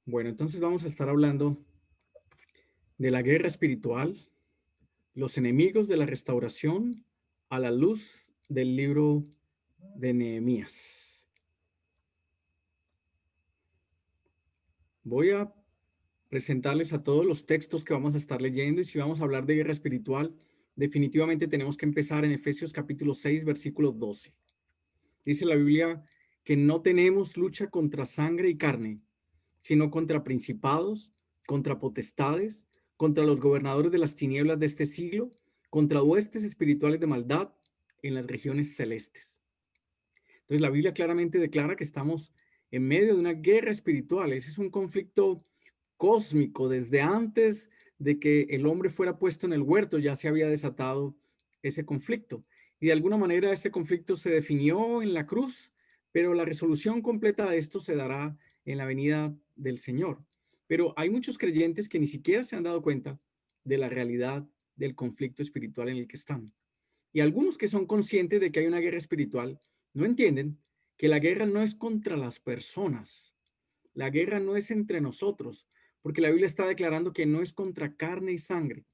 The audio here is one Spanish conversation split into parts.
Bueno, entonces vamos a estar hablando de la guerra espiritual, los enemigos de la restauración a la luz del libro de Nehemías. Voy a presentarles a todos los textos que vamos a estar leyendo y si vamos a hablar de guerra espiritual, definitivamente tenemos que empezar en Efesios capítulo 6, versículo 12. Dice la Biblia que no tenemos lucha contra sangre y carne, sino contra principados, contra potestades, contra los gobernadores de las tinieblas de este siglo, contra huestes espirituales de maldad en las regiones celestes. Entonces la Biblia claramente declara que estamos en medio de una guerra espiritual. Ese es un conflicto cósmico. Desde antes de que el hombre fuera puesto en el huerto ya se había desatado ese conflicto. Y de alguna manera ese conflicto se definió en la cruz, pero la resolución completa de esto se dará en la venida del Señor. Pero hay muchos creyentes que ni siquiera se han dado cuenta de la realidad del conflicto espiritual en el que están. Y algunos que son conscientes de que hay una guerra espiritual no entienden que la guerra no es contra las personas, la guerra no es entre nosotros, porque la Biblia está declarando que no es contra carne y sangre,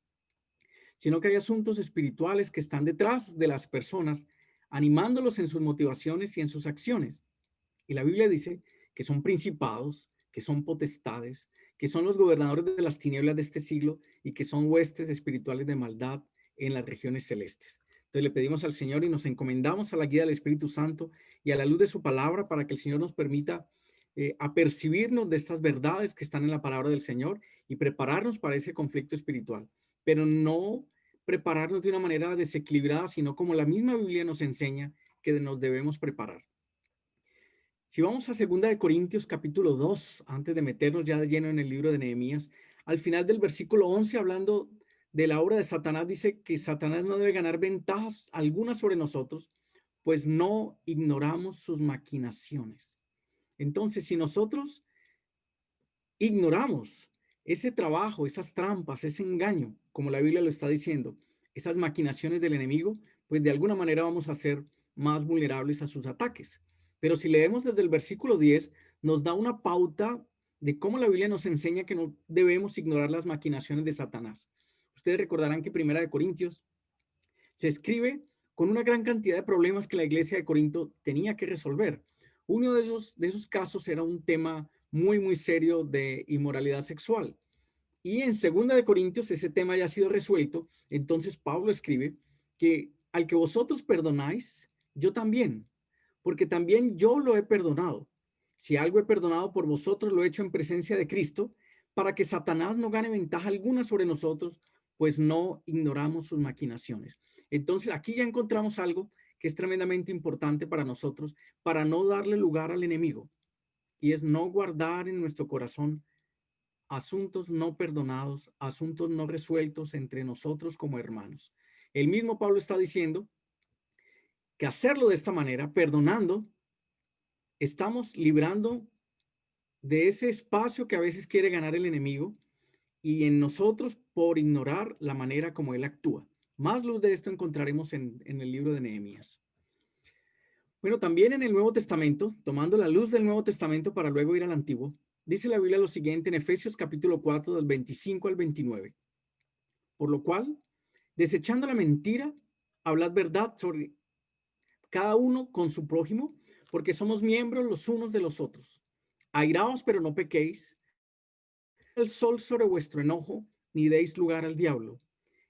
sino que hay asuntos espirituales que están detrás de las personas, animándolos en sus motivaciones y en sus acciones. Y la Biblia dice que son principados, que son potestades, que son los gobernadores de las tinieblas de este siglo y que son huestes espirituales de maldad en las regiones celestes. Entonces le pedimos al Señor y nos encomendamos a la guía del Espíritu Santo y a la luz de su palabra para que el Señor nos permita apercibirnos de estas verdades que están en la palabra del Señor y prepararnos para ese conflicto espiritual, pero no prepararnos de una manera desequilibrada, sino como la misma Biblia nos enseña que nos debemos preparar. Si vamos a 2 Corintios capítulo 2, antes de meternos ya de lleno en el libro de Nehemías, al final del versículo 11, hablando de la obra de Satanás, dice que Satanás no debe ganar ventajas algunas sobre nosotros, pues no ignoramos sus maquinaciones. Entonces, si nosotros ignoramos ese trabajo, esas trampas, ese engaño, como la Biblia lo está diciendo, esas maquinaciones del enemigo, pues de alguna manera vamos a ser más vulnerables a sus ataques. Pero si leemos desde el versículo 10, nos da una pauta de cómo la Biblia nos enseña que no debemos ignorar las maquinaciones de Satanás. Ustedes recordarán que Primera de Corintios se escribe con una gran cantidad de problemas que la iglesia de Corinto tenía que resolver. Uno de esos casos era un tema muy serio de inmoralidad sexual. Y en Segunda de Corintios ese tema ya ha sido resuelto. Entonces Pablo escribe que al que vosotros perdonáis, yo también, porque también yo lo he perdonado. Si algo he perdonado por vosotros, lo he hecho en presencia de Cristo, para que Satanás no gane ventaja alguna sobre nosotros, pues no ignoramos sus maquinaciones. Entonces aquí ya encontramos algo que es tremendamente importante para nosotros, para no darle lugar al enemigo, y es no guardar en nuestro corazón asuntos no perdonados, asuntos no resueltos entre nosotros como hermanos. El mismo Pablo está diciendo que hacerlo de esta manera, perdonando, estamos librando de ese espacio que a veces quiere ganar el enemigo y en nosotros por ignorar la manera como él actúa. Más luz de esto encontraremos en el libro de Nehemías. Bueno, también en el Nuevo Testamento, tomando la luz del Nuevo Testamento para luego ir al Antiguo, dice la Biblia lo siguiente en Efesios capítulo 4 del 25 al 29. Por lo cual, desechando la mentira, hablad verdad sobre cada uno con su prójimo, porque somos miembros los unos de los otros. Airaos, pero no pequéis. El sol sobre vuestro enojo, ni deis lugar al diablo.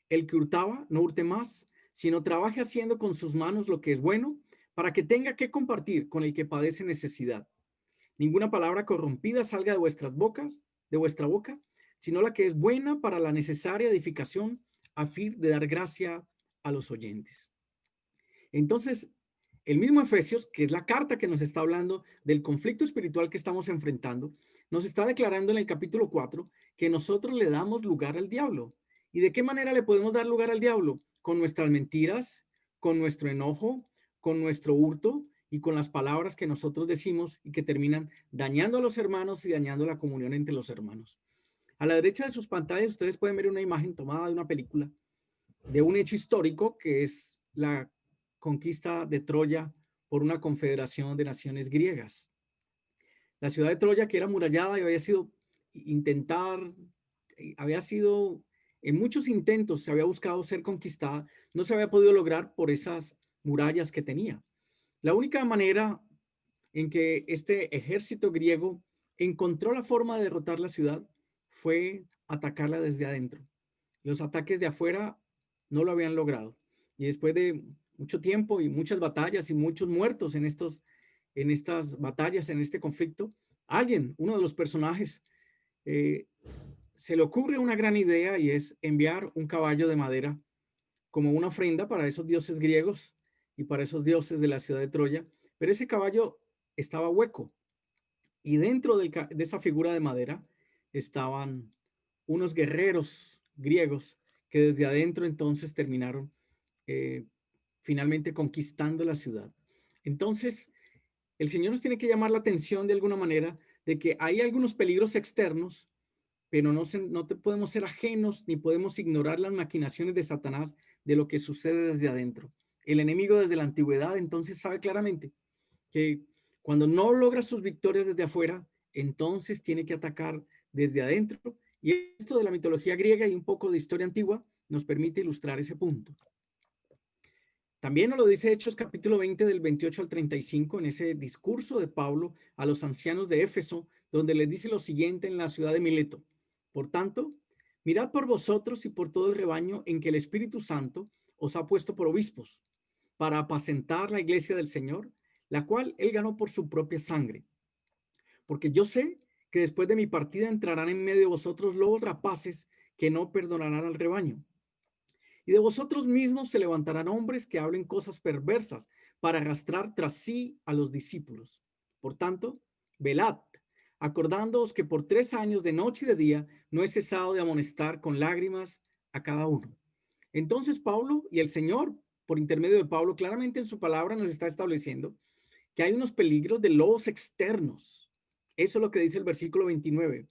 El que hurtaba, no hurte más, sino trabaje haciendo con sus manos lo que es bueno, para que tenga que compartir con el que padece necesidad. Ninguna palabra corrompida salga de vuestras bocas, de vuestra boca, sino la que es buena para la necesaria edificación a fin de dar gracia a los oyentes. Entonces, el mismo Efesios, que es la carta que nos está hablando del conflicto espiritual que estamos enfrentando, nos está declarando en el capítulo 4 que nosotros le damos lugar al diablo. ¿Y de qué manera le podemos dar lugar al diablo? Con nuestras mentiras, con nuestro enojo, con nuestro hurto y con las palabras que nosotros decimos y que terminan dañando a los hermanos y dañando la comunión entre los hermanos. A la derecha de sus pantallas ustedes pueden ver una imagen tomada de una película, de un hecho histórico que es la conquista de Troya por una confederación de naciones griegas. La ciudad de Troya, que era amurallada y había sido intentar, había sido, en muchos intentos se había buscado ser conquistada, no se había podido lograr por esas murallas que tenía. La única manera en que este ejército griego encontró la forma de derrotar la ciudad fue atacarla desde adentro. Los ataques de afuera no lo habían logrado. Y después de mucho tiempo y muchas batallas y muchos muertos en estas batallas, en este conflicto, alguien, uno de los personajes, eh, se le ocurre una gran idea y es enviar un caballo de madera como una ofrenda para esos dioses griegos y para esos dioses de la ciudad de Troya. Pero ese caballo estaba hueco y dentro de esa figura de madera estaban unos guerreros griegos que desde adentro entonces terminaron eh, finalmente conquistando la ciudad. Entonces, el Señor nos tiene que llamar la atención de alguna manera de que hay algunos peligros externos, pero no te podemos ser ajenos ni podemos ignorar las maquinaciones de Satanás de lo que sucede desde adentro. El enemigo desde la antigüedad entonces sabe claramente que cuando no logra sus victorias desde afuera, entonces tiene que atacar desde adentro. Y esto de la mitología griega y un poco de historia antigua nos permite ilustrar ese punto. También nos lo dice Hechos capítulo 20 del 28 al 35 en ese discurso de Pablo a los ancianos de Éfeso, donde les dice lo siguiente en la ciudad de Mileto. Por tanto, mirad por vosotros y por todo el rebaño en que el Espíritu Santo os ha puesto por obispos, para apacentar la iglesia del Señor, la cual él ganó por su propia sangre. Porque yo sé que después de mi partida entrarán en medio de vosotros lobos rapaces que no perdonarán al rebaño. Y de vosotros mismos se levantarán hombres que hablen cosas perversas para arrastrar tras sí a los discípulos. Por tanto, velad, acordándoos que por 3 años de noche y de día no he cesado de amonestar con lágrimas a cada uno. Entonces Pablo y el Señor, por intermedio de Pablo, claramente en su palabra nos está estableciendo que hay unos peligros de lobos externos. Eso es lo que dice el versículo 29.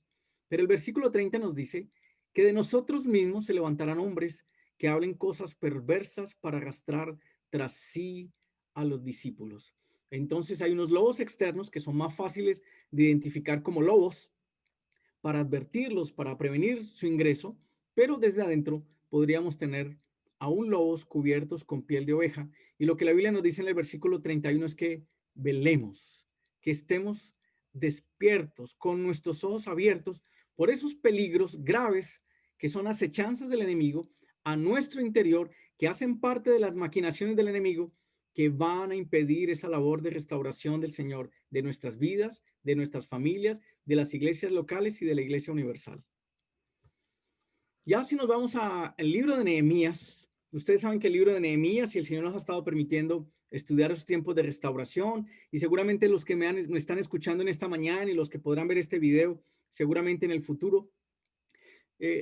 Pero el versículo 30 nos dice que de nosotros mismos se levantarán hombres que hablen cosas perversas para arrastrar tras sí a los discípulos. Entonces hay unos lobos externos que son más fáciles de identificar como lobos para advertirlos, para prevenir su ingreso, pero desde adentro podríamos tener aún lobos cubiertos con piel de oveja. Y lo que la Biblia nos dice en el versículo 31 es que velemos, que estemos despiertos, con nuestros ojos abiertos por esos peligros graves que son acechanzas del enemigo a nuestro interior, que hacen parte de las maquinaciones del enemigo, que van a impedir esa labor de restauración del Señor, de nuestras vidas, de nuestras familias, de las iglesias locales y de la iglesia universal. Ya si nos vamos al libro de Nehemías, ustedes saben que el libro de Nehemías y el Señor nos ha estado permitiendo estudiar esos tiempos de restauración y seguramente los que me están escuchando en esta mañana y los que podrán ver este video seguramente en el futuro,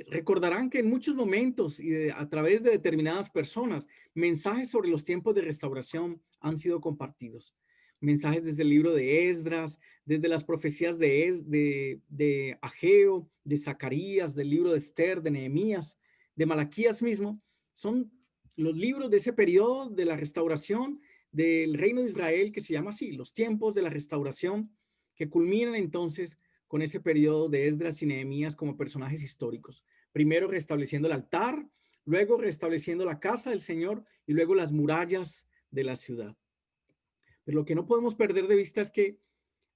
recordarán que en muchos momentos y a través de determinadas personas, mensajes sobre los tiempos de restauración han sido compartidos. Mensajes desde el libro de Esdras, desde las profecías de Ageo, de Zacarías, del libro de Esther, de Nehemías, de Malaquías mismo. Son los libros de ese periodo de la restauración del reino de Israel que se llama así, los tiempos de la restauración, que culminan entonces con ese periodo de Esdras y Nehemías como personajes históricos. Primero restableciendo el altar, luego restableciendo la casa del Señor y luego las murallas de la ciudad. Pero lo que no podemos perder de vista es que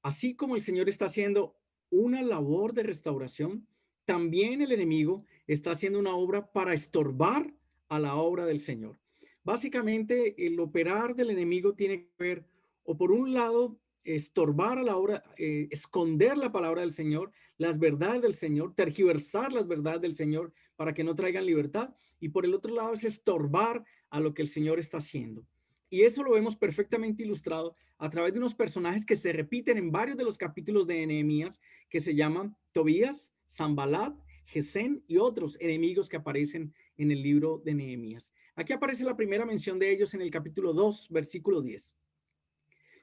así como el Señor está haciendo una labor de restauración, también el enemigo está haciendo una obra para estorbar a la obra del Señor. Básicamente, el operar del enemigo tiene que ver, o por un lado, estorbar a la obra, esconder la palabra del Señor, las verdades del Señor, tergiversar las verdades del Señor para que no traigan libertad, y por el otro lado es estorbar a lo que el Señor está haciendo. Y eso lo vemos perfectamente ilustrado a través de unos personajes que se repiten en varios de los capítulos de Nehemías, que se llaman Tobías, Sanbalat, Gesén y otros enemigos que aparecen en el libro de Nehemías. Aquí aparece la primera mención de ellos en el capítulo 2, versículo 10.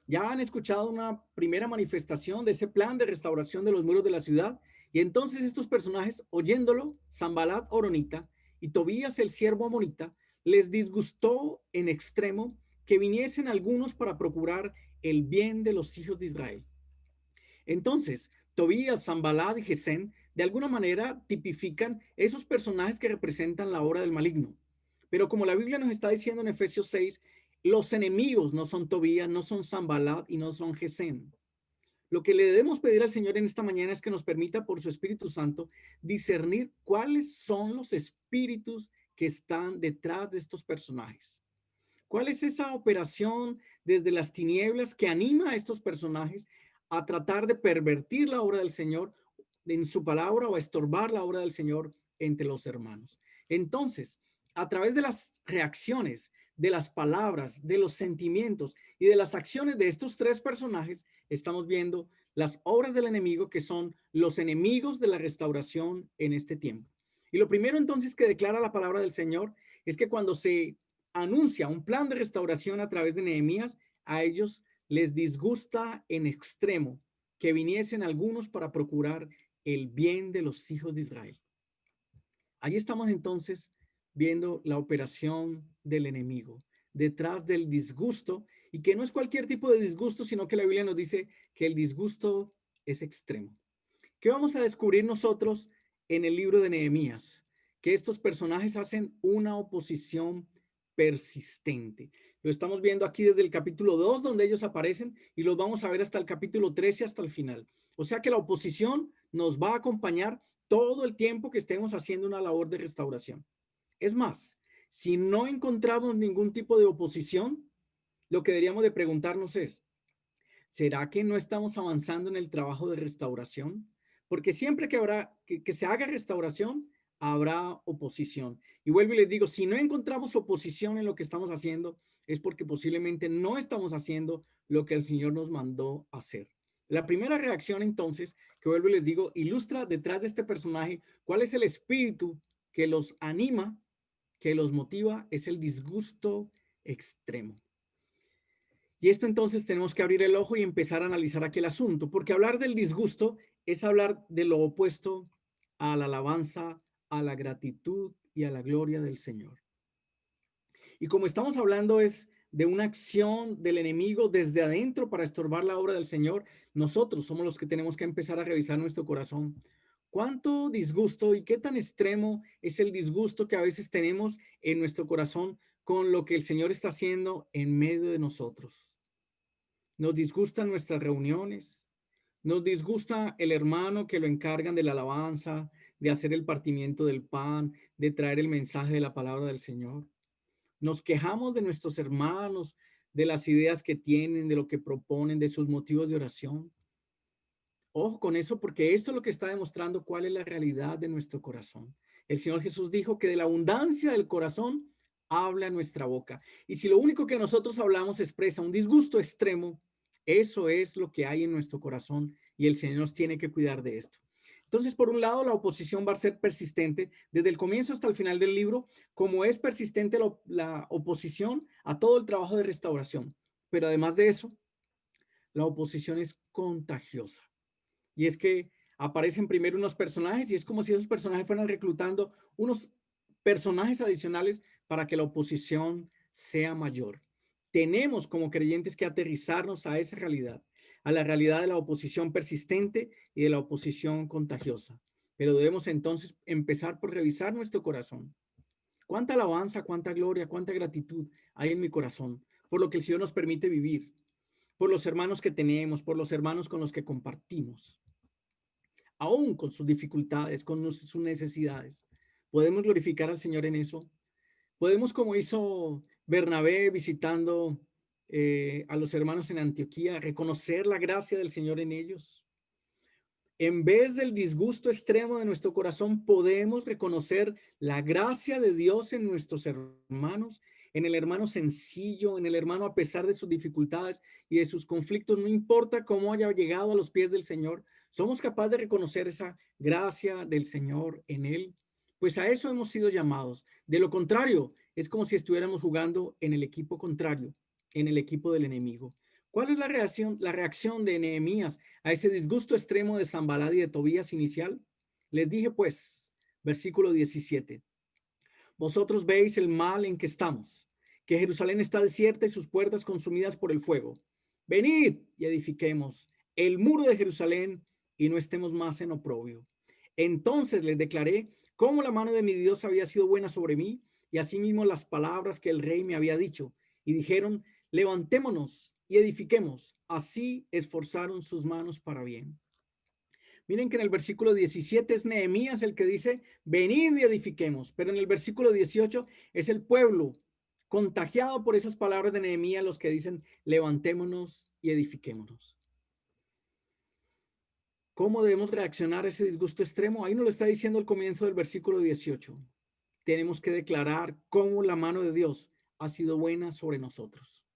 Ya han escuchado una primera manifestación de ese plan de restauración de los muros de la ciudad, y entonces estos personajes, oyéndolo, Sanbalat Oronita y Tobías el siervo amonita, les disgustó en extremo que viniesen algunos para procurar el bien de los hijos de Israel. Entonces, Tobías, Sanballat y Gesén de alguna manera tipifican esos personajes que representan la obra del maligno. Pero como la Biblia nos está diciendo en Efesios 6, los enemigos no son Tobías, no son Sanballat y no son Gesén. Lo que le debemos pedir al Señor en esta mañana es que nos permita por su Espíritu Santo discernir cuáles son los espíritus que están detrás de estos personajes. ¿Cuál es esa operación desde las tinieblas que anima a estos personajes a tratar de pervertir la obra del Señor en su palabra o a estorbar la obra del Señor entre los hermanos? Entonces, a través de las reacciones, de las palabras, de los sentimientos y de las acciones de estos tres personajes, estamos viendo las obras del enemigo que son los enemigos de la restauración en este tiempo. Y lo primero entonces que declara la palabra del Señor es que cuando se anuncia un plan de restauración a través de Nehemías, a ellos les disgusta en extremo que viniesen algunos para procurar el bien de los hijos de Israel. Ahí estamos entonces viendo la operación del enemigo detrás del disgusto, y que no es cualquier tipo de disgusto, sino que la Biblia nos dice que el disgusto es extremo. ¿Qué vamos a descubrir nosotros en el libro de Nehemías? Que estos personajes hacen una oposición persistente. Lo estamos viendo aquí desde el capítulo 2, donde ellos aparecen, y los vamos a ver hasta el capítulo 13, hasta el final. O sea que la oposición nos va a acompañar todo el tiempo que estemos haciendo una labor de restauración. Es más, si no encontramos ningún tipo de oposición, lo que deberíamos de preguntarnos es, ¿será que no estamos avanzando en el trabajo de restauración? Porque siempre que se haga restauración, habrá oposición. Y vuelvo y les digo, si no encontramos oposición en lo que estamos haciendo, es porque posiblemente no estamos haciendo lo que el Señor nos mandó hacer. La primera reacción entonces, que vuelvo y les digo, ilustra detrás de este personaje cuál es el espíritu que los anima, que los motiva, es el disgusto extremo. Y esto entonces tenemos que abrir el ojo y empezar a analizar aquel asunto, porque hablar del disgusto es hablar de lo opuesto a la alabanza, a la gratitud y a la gloria del Señor. Y como estamos hablando es de una acción del enemigo desde adentro para estorbar la obra del Señor, nosotros somos los que tenemos que empezar a revisar nuestro corazón. ¿Cuánto disgusto y qué tan extremo es el disgusto que a veces tenemos en nuestro corazón con lo que el Señor está haciendo en medio de nosotros? Nos disgustan nuestras reuniones, nos disgusta el hermano que lo encargan de la alabanza, de hacer el partimiento del pan, de traer el mensaje de la palabra del Señor. Nos quejamos de nuestros hermanos, de las ideas que tienen, de lo que proponen, de sus motivos de oración. Ojo con eso, porque esto es lo que está demostrando cuál es la realidad de nuestro corazón. El Señor Jesús dijo que de la abundancia del corazón habla nuestra boca. Y si lo único que nosotros hablamos expresa un disgusto extremo, eso es lo que hay en nuestro corazón y el Señor nos tiene que cuidar de esto. Entonces, por un lado, la oposición va a ser persistente desde el comienzo hasta el final del libro, como es persistente la oposición a todo el trabajo de restauración. Pero además de eso, la oposición es contagiosa. Y es que aparecen primero unos personajes y es como si esos personajes fueran reclutando unos personajes adicionales para que la oposición sea mayor. Tenemos como creyentes que aterrizarnos a esa realidad, a la realidad de la oposición persistente y de la oposición contagiosa. Pero debemos entonces empezar por revisar nuestro corazón. ¿Cuánta alabanza, cuánta gloria, cuánta gratitud hay en mi corazón por lo que el Señor nos permite vivir, por los hermanos que tenemos, por los hermanos con los que compartimos? Aún con sus dificultades, con sus necesidades. Podemos glorificar al Señor en eso. Podemos, como hizo Bernabé visitando a los hermanos en Antioquía, reconocer la gracia del Señor en ellos. En vez del disgusto extremo de nuestro corazón, podemos reconocer la gracia de Dios en nuestros hermanos, en el hermano sencillo, en el hermano a pesar de sus dificultades y de sus conflictos, no importa cómo haya llegado a los pies del Señor, somos capaces de reconocer esa gracia del Señor en él. Pues a eso hemos sido llamados. De lo contrario, es como si estuviéramos jugando en el equipo contrario, en el equipo del enemigo. ¿Cuál es la reacción de Nehemías a ese disgusto extremo de Sanballat y de Tobías inicial? Les dije pues, versículo 17, vosotros veis el mal en que estamos, que Jerusalén está desierta y sus puertas consumidas por el fuego. Venid y edifiquemos el muro de Jerusalén y no estemos más en oprobio. Entonces les declaré cómo la mano de mi Dios había sido buena sobre mí, y asimismo las palabras que el rey me había dicho. Y dijeron, levantémonos y edifiquemos. Así esforzaron sus manos para bien. Miren que en el versículo 17 es Nehemías el que dice, venid y edifiquemos. Pero en el versículo 18 es el pueblo contagiado por esas palabras de Nehemías los que dicen, levantémonos y edifiquémonos. ¿Cómo debemos reaccionar a ese disgusto extremo? Ahí nos lo está diciendo el comienzo del versículo 18. Tenemos que declarar cómo la mano de Dios ha sido buena sobre nosotros.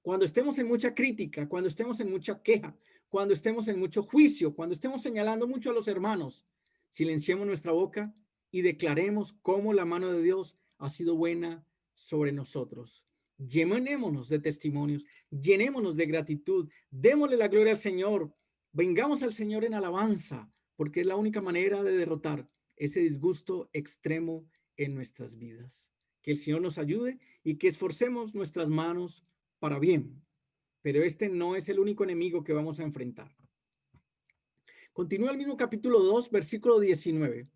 Cuando estemos en mucha crítica, cuando estemos en mucha queja, cuando estemos en mucho juicio, cuando estemos señalando mucho a los hermanos, silenciemos nuestra boca y declaremos cómo la mano de Dios ha sido buena sobre nosotros. Llenémonos de testimonios, llenémonos de gratitud, démosle la gloria al Señor, vengamos al Señor en alabanza, porque es la única manera de derrotar ese disgusto extremo en nuestras vidas. Que el Señor nos ayude y que esforcemos nuestras manos para bien, pero este no es el único enemigo que vamos a enfrentar. Continúa el mismo capítulo 2, versículo 19.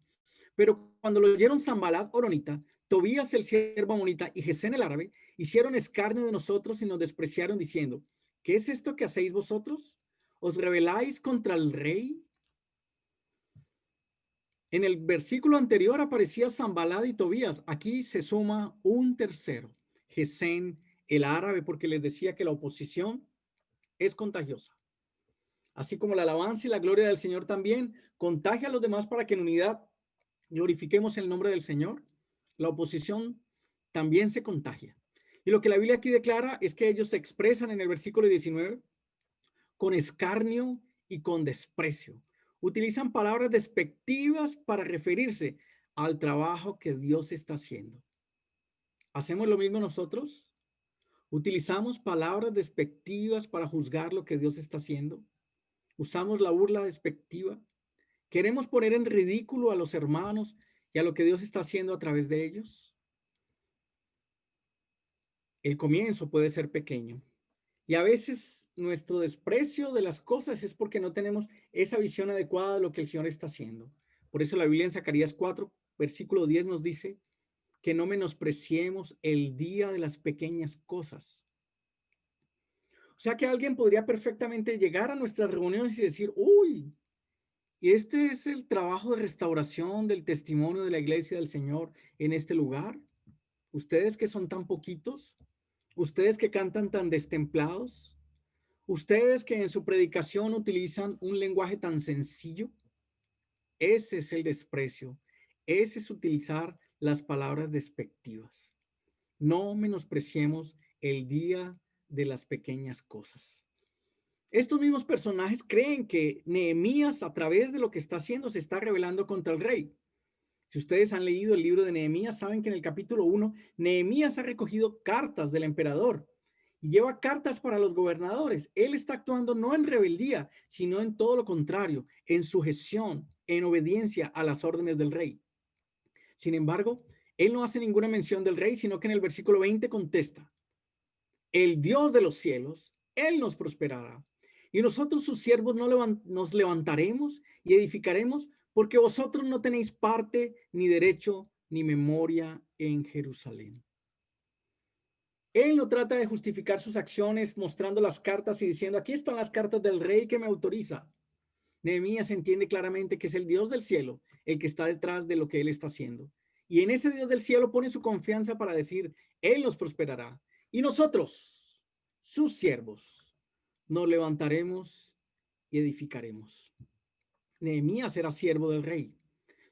Pero cuando lo oyeron Sanballat horonita, Tobías el siervo amonita y Gesén el árabe, hicieron escarnio de nosotros y nos despreciaron diciendo, ¿qué es esto que hacéis vosotros? ¿Os rebeláis contra el rey? En el versículo anterior aparecía Sanballat y Tobías. Aquí se suma un tercero, Gesén el árabe, porque les decía que la oposición es contagiosa. Así como la alabanza y la gloria del Señor también contagia a los demás para que en unidad glorifiquemos el nombre del Señor. La oposición también se contagia. Y lo que la Biblia aquí declara es que ellos se expresan en el versículo 19 con escarnio y con desprecio. Utilizan palabras despectivas para referirse al trabajo que Dios está haciendo. ¿Hacemos lo mismo nosotros? ¿Utilizamos palabras despectivas para juzgar lo que Dios está haciendo? ¿Usamos la burla despectiva? ¿Queremos poner en ridículo a los hermanos y a lo que Dios está haciendo a través de ellos? El comienzo puede ser pequeño. Y a veces nuestro desprecio de las cosas es porque no tenemos esa visión adecuada de lo que el Señor está haciendo. Por eso la Biblia en Zacarías 4, versículo 10 nos dice que no menospreciemos el día de las pequeñas cosas. O sea que alguien podría perfectamente llegar a nuestras reuniones y decir, uy, y este es el trabajo de restauración del testimonio de la iglesia del Señor en este lugar. Ustedes que son tan poquitos, ustedes que cantan tan destemplados, ustedes que en su predicación utilizan un lenguaje tan sencillo, ese es el desprecio, ese es utilizar las palabras despectivas. No menospreciemos el día de las pequeñas cosas. Estos mismos personajes creen que Nehemías, a través de lo que está haciendo, se está rebelando contra el rey. Si ustedes han leído el libro de Nehemías, saben que en el capítulo 1, Nehemías ha recogido cartas del emperador y lleva cartas para los gobernadores. Él está actuando no en rebeldía, sino en todo lo contrario, en sujeción, en obediencia a las órdenes del rey. Sin embargo, él no hace ninguna mención del rey, sino que en el versículo 20 contesta, el Dios de los cielos, él nos prosperará. Y nosotros sus siervos nos levantaremos y edificaremos, porque vosotros no tenéis parte, ni derecho, ni memoria en Jerusalén. Él no trata de justificar sus acciones mostrando las cartas y diciendo, aquí están las cartas del rey que me autoriza. Nehemías entiende claramente que es el Dios del cielo el que está detrás de lo que él está haciendo. Y en ese Dios del cielo pone su confianza para decir, él nos prosperará. Y nosotros, sus siervos, nos levantaremos y edificaremos. Nehemías era siervo del rey,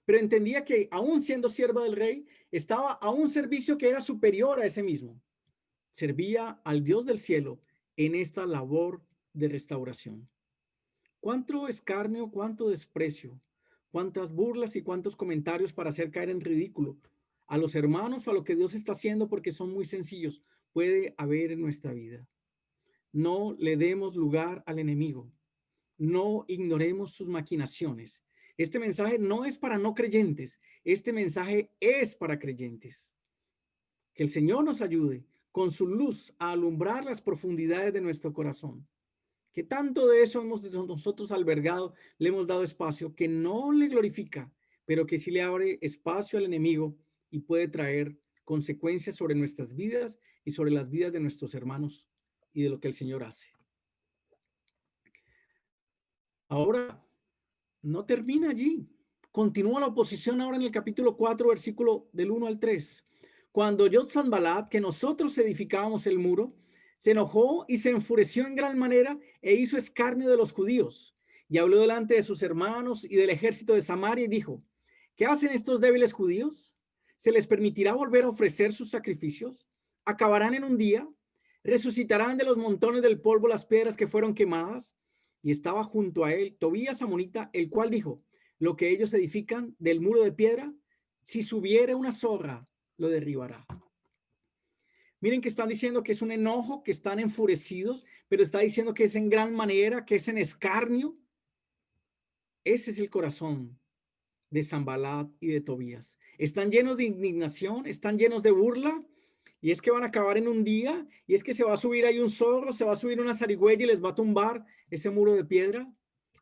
pero entendía que aún siendo siervo del rey, estaba a un servicio que era superior a ese mismo. Servía al Dios del cielo en esta labor de restauración. Cuánto escarnio, cuánto desprecio, cuántas burlas y cuántos comentarios para hacer caer en ridículo a los hermanos o a lo que Dios está haciendo porque son muy sencillos puede haber en nuestra vida. No le demos lugar al enemigo. No ignoremos sus maquinaciones. Este mensaje no es para no creyentes. Este mensaje es para creyentes. Que el Señor nos ayude con su luz a alumbrar las profundidades de nuestro corazón. que tanto de eso hemos nosotros albergado, le hemos dado espacio, que no le glorifica, pero que sí le abre espacio al enemigo y puede traer consecuencias sobre nuestras vidas y sobre las vidas de nuestros hermanos y de lo que el Señor hace. Ahora, no termina allí. Continúa la oposición ahora en el capítulo 4, versículo del 1 al 3. Cuando oyó Sanballat que nosotros edificábamos el muro, se enojó y se enfureció en gran manera e hizo escarnio de los judíos. Y habló delante de sus hermanos y del ejército de Samaria y dijo, ¿qué hacen estos débiles judíos? ¿Se les permitirá volver a ofrecer sus sacrificios? ¿Acabarán en un día? ¿Resucitarán de los montones del polvo las piedras que fueron quemadas? Y estaba junto a él Tobías amonita, el cual dijo, lo que ellos edifican del muro de piedra, si subiera una zorra, lo derribará. Miren que están diciendo que es un enojo, que están enfurecidos, pero está diciendo que es en gran manera, que es en escarnio. Ese es el corazón de Sanballat y de Tobías. Están llenos de indignación, están llenos de burla, y es que van a acabar en un día, y es que se va a subir ahí un zorro, se va a subir una zarigüeya y les va a tumbar ese muro de piedra.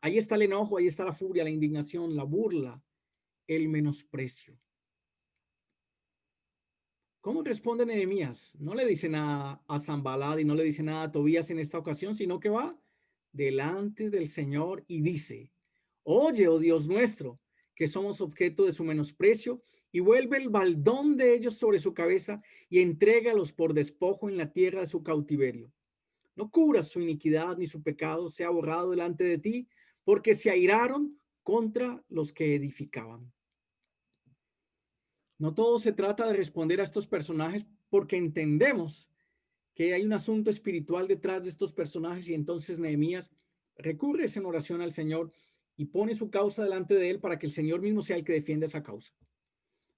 Ahí está el enojo, ahí está la furia, la indignación, la burla, el menosprecio. ¿Cómo responde Nehemías? No le dice nada a Sanballat y no le dice nada a Tobías en esta ocasión, sino que va delante del Señor y dice, oye, oh Dios nuestro, que somos objeto de su menosprecio, y vuelve el baldón de ellos sobre su cabeza y entrégalos por despojo en la tierra de su cautiverio. No cubras su iniquidad ni su pecado sea borrado delante de ti, porque se airaron contra los que edificaban. No todo se trata de responder a estos personajes porque entendemos que hay un asunto espiritual detrás de estos personajes y entonces Nehemías recurre en oración al Señor y pone su causa delante de él para que el Señor mismo sea el que defienda esa causa.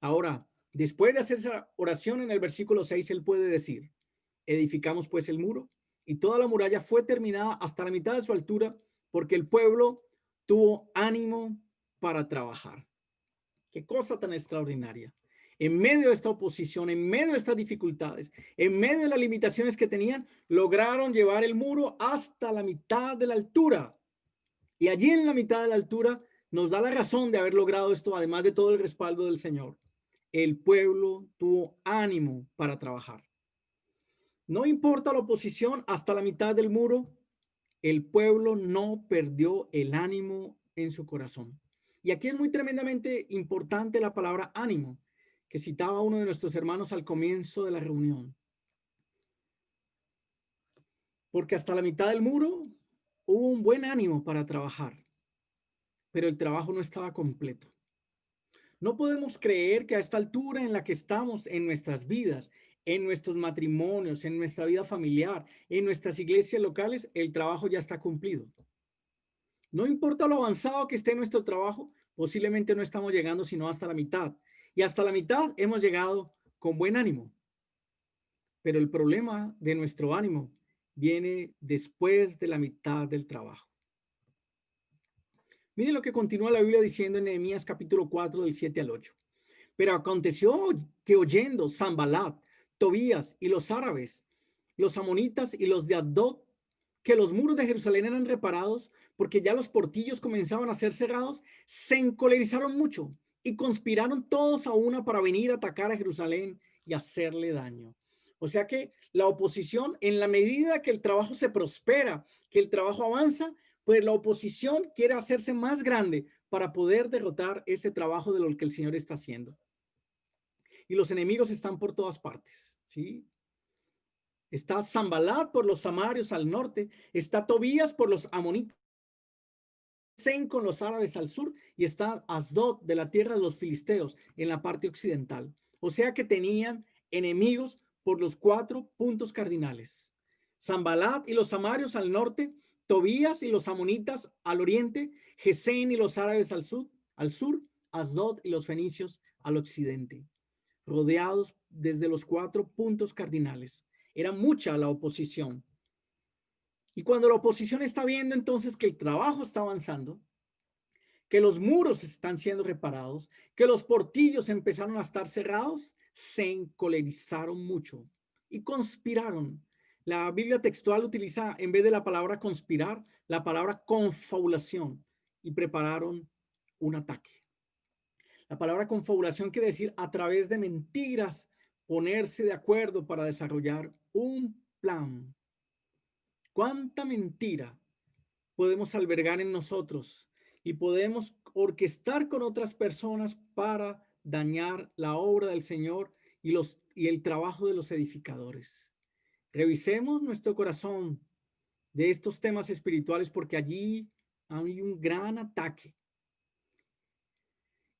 Ahora, después de hacer esa oración en el versículo 6, él puede decir, edificamos pues el muro y toda la muralla fue terminada hasta la mitad de su altura porque el pueblo tuvo ánimo para trabajar. Qué cosa tan extraordinaria. En medio de esta oposición, en medio de estas dificultades, en medio de las limitaciones que tenían, lograron llevar el muro hasta la mitad de la altura. Y allí en la mitad de la altura nos da la razón de haber logrado esto, además de todo el respaldo del Señor. El pueblo tuvo ánimo para trabajar. No importa la oposición hasta la mitad del muro, el pueblo no perdió el ánimo en su corazón. Y aquí es muy tremendamente importante la palabra ánimo, que citaba uno de nuestros hermanos al comienzo de la reunión. Porque hasta la mitad del muro hubo un buen ánimo para trabajar, pero el trabajo no estaba completo. No podemos creer que a esta altura en la que estamos en nuestras vidas, en nuestros matrimonios, en nuestra vida familiar, en nuestras iglesias locales, el trabajo ya está cumplido. No importa lo avanzado que esté nuestro trabajo, posiblemente no estamos llegando sino hasta la mitad. Y hasta la mitad hemos llegado con buen ánimo. Pero el problema de nuestro ánimo viene después de la mitad del trabajo. Miren lo que continúa la Biblia diciendo en Nehemías capítulo 4 del 7 al 8. Pero aconteció que oyendo Sanballat, Tobías y los árabes, los amonitas y los de Asdod, que los muros de Jerusalén eran reparados porque ya los portillos comenzaban a ser cerrados, se encolerizaron mucho y conspiraron todos a una para venir a atacar a Jerusalén y hacerle daño. O sea que la oposición, en la medida que el trabajo se prospera, que el trabajo avanza, pues la oposición quiere hacerse más grande para poder derrotar ese trabajo de lo que el Señor está haciendo. Y los enemigos están por todas partes, ¿sí? Está Sanballat por los samarios al norte, está Tobías por los amonitas, Sen con los árabes al sur y está Asdod de la tierra de los filisteos en la parte occidental. O sea que tenían enemigos por los 4 puntos cardinales. Sanballat y los samarios al norte, Tobías y los amonitas al oriente, Gesén y los árabes al sur, Asdod y los fenicios al occidente, rodeados desde los 4 puntos cardinales. Era mucha la oposición. Y cuando la oposición está viendo entonces que el trabajo está avanzando, que los muros están siendo reparados, que los portillos empezaron a estar cerrados, se encolerizaron mucho y conspiraron. La Biblia textual utiliza, en vez de la palabra conspirar, la palabra confabulación y prepararon un ataque. La palabra confabulación quiere decir a través de mentiras ponerse de acuerdo para desarrollar un plan. ¿Cuánta mentira podemos albergar en nosotros y podemos orquestar con otras personas para dañar la obra del Señor y el trabajo de los edificadores? Revisemos nuestro corazón de estos temas espirituales porque allí hay un gran ataque.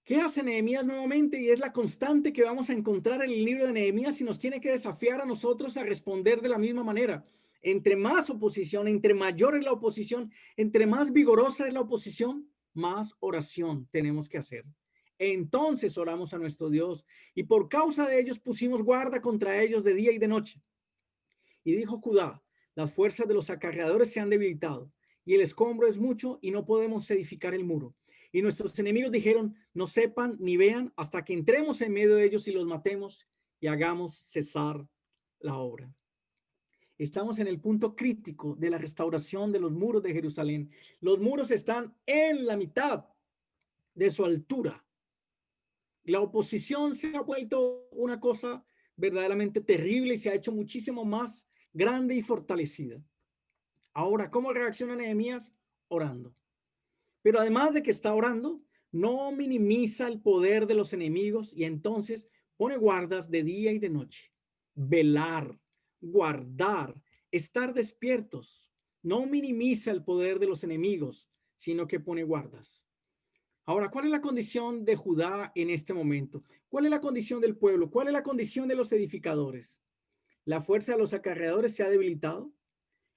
¿Qué hace Nehemías nuevamente? Y es la constante que vamos a encontrar en el libro de Nehemías y nos tiene que desafiar a nosotros a responder de la misma manera. Entre más oposición, entre mayor es la oposición, entre más vigorosa es la oposición, más oración tenemos que hacer. Entonces oramos a nuestro Dios y por causa de ellos pusimos guarda contra ellos de día y de noche. Y dijo Judá, las fuerzas de los acarreadores se han debilitado y el escombro es mucho y no podemos edificar el muro. Y nuestros enemigos dijeron, no sepan ni vean hasta que entremos en medio de ellos y los matemos y hagamos cesar la obra. Estamos en el punto crítico de la restauración de los muros de Jerusalén. Los muros están en la mitad de su altura. La oposición se ha vuelto una cosa verdaderamente terrible y se ha hecho muchísimo más grande y fortalecida. Ahora, ¿cómo reacciona Nehemías? Orando. Pero además de que está orando, no minimiza el poder de los enemigos y entonces pone guardas de día y de noche. Velar, guardar, estar despiertos. No minimiza el poder de los enemigos, sino que pone guardas. Ahora, ¿cuál es la condición de Judá en este momento? ¿Cuál es la condición del pueblo? ¿Cuál es la condición de los edificadores? La fuerza de los acarreadores se ha debilitado.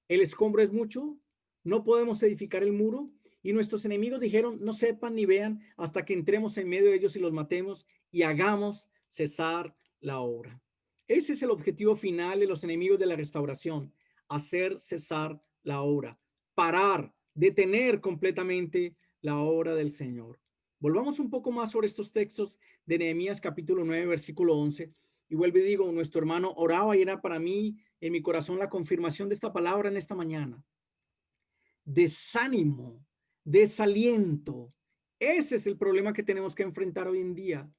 El escombro es mucho. No podemos edificar el muro. Y nuestros enemigos dijeron, no sepan ni vean hasta que entremos en medio de ellos y los matemos y hagamos cesar la obra. Ese es el objetivo final de los enemigos de la restauración, hacer cesar la obra, parar, detener completamente la obra del Señor. Volvamos un poco más sobre estos textos de Nehemías capítulo 9, versículo 11. Y vuelvo y digo, nuestro hermano oraba y era para mí en mi corazón la confirmación de esta palabra en esta mañana. Desánimo, desaliento. Ese es el problema que tenemos que enfrentar hoy en día.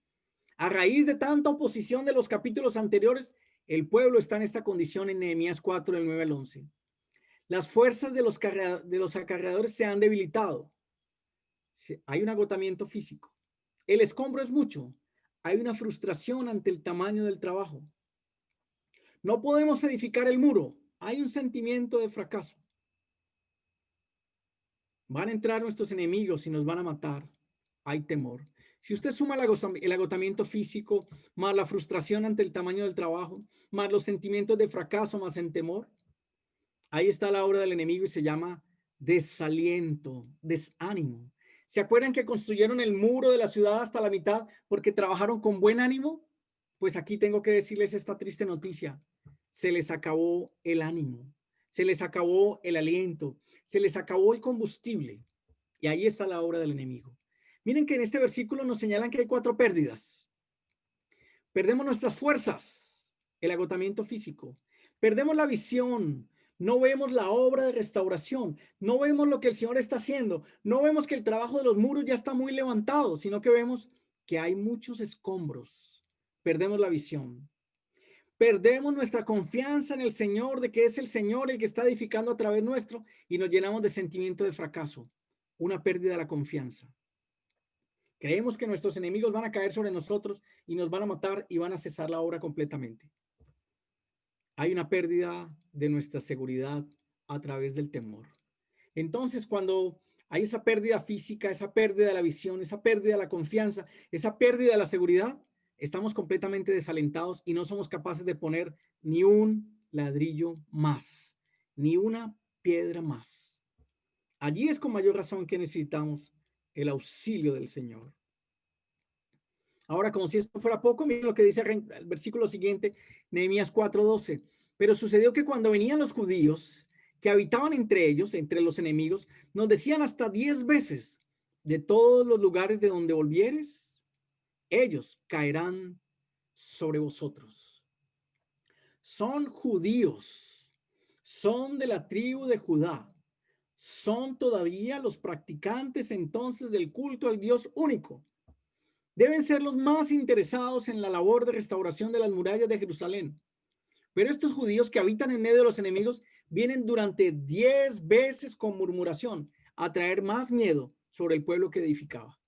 A raíz de tanta oposición de los capítulos anteriores, el pueblo está en esta condición en Nehemías 4, del 9 al 11. Las fuerzas de los acarreadores se han debilitado. Hay un agotamiento físico. El escombro es mucho. Hay una frustración ante el tamaño del trabajo. No podemos edificar el muro. Hay un sentimiento de fracaso. Van a entrar nuestros enemigos y nos van a matar. Hay temor. Si usted suma el agotamiento físico, más la frustración ante el tamaño del trabajo, más los sentimientos de fracaso, más en temor, ahí está la obra del enemigo y se llama desaliento, desánimo. ¿Se acuerdan que construyeron el muro de la ciudad hasta la mitad porque trabajaron con buen ánimo? Pues aquí tengo que decirles esta triste noticia. Se les acabó el ánimo, se les acabó el aliento, se les acabó el combustible. Y ahí está la obra del enemigo. Miren que en este versículo nos señalan que hay 4 pérdidas. Perdemos nuestras fuerzas, el agotamiento físico. Perdemos la visión. No vemos la obra de restauración. No vemos lo que el Señor está haciendo. No vemos que el trabajo de los muros ya está muy levantado, sino que vemos que hay muchos escombros. Perdemos la visión. Perdemos nuestra confianza en el Señor, de que es el Señor el que está edificando a través nuestro y nos llenamos de sentimiento de fracaso, una pérdida de la confianza. Creemos que nuestros enemigos van a caer sobre nosotros y nos van a matar y van a cesar la obra completamente. Hay una pérdida de nuestra seguridad a través del temor. Entonces, cuando hay esa pérdida física, esa pérdida de la visión, esa pérdida de la confianza, esa pérdida de la seguridad, estamos completamente desalentados y no somos capaces de poner ni un ladrillo más, ni una piedra más. Allí es con mayor razón que necesitamos el auxilio del Señor. Ahora, como si esto fuera poco, miren lo que dice el versículo siguiente, Nehemías 4:12. Pero sucedió que cuando venían los judíos que habitaban entre ellos, entre los enemigos, nos decían hasta 10 veces, de todos los lugares de donde volvieres, ellos caerán sobre vosotros. Son judíos, son de la tribu de Judá. Son todavía los practicantes entonces del culto al Dios único. Deben ser los más interesados en la labor de restauración de las murallas de Jerusalén. Pero estos judíos que habitan en medio de los enemigos vienen durante 10 veces con murmuración a traer más miedo sobre el pueblo que edificaba.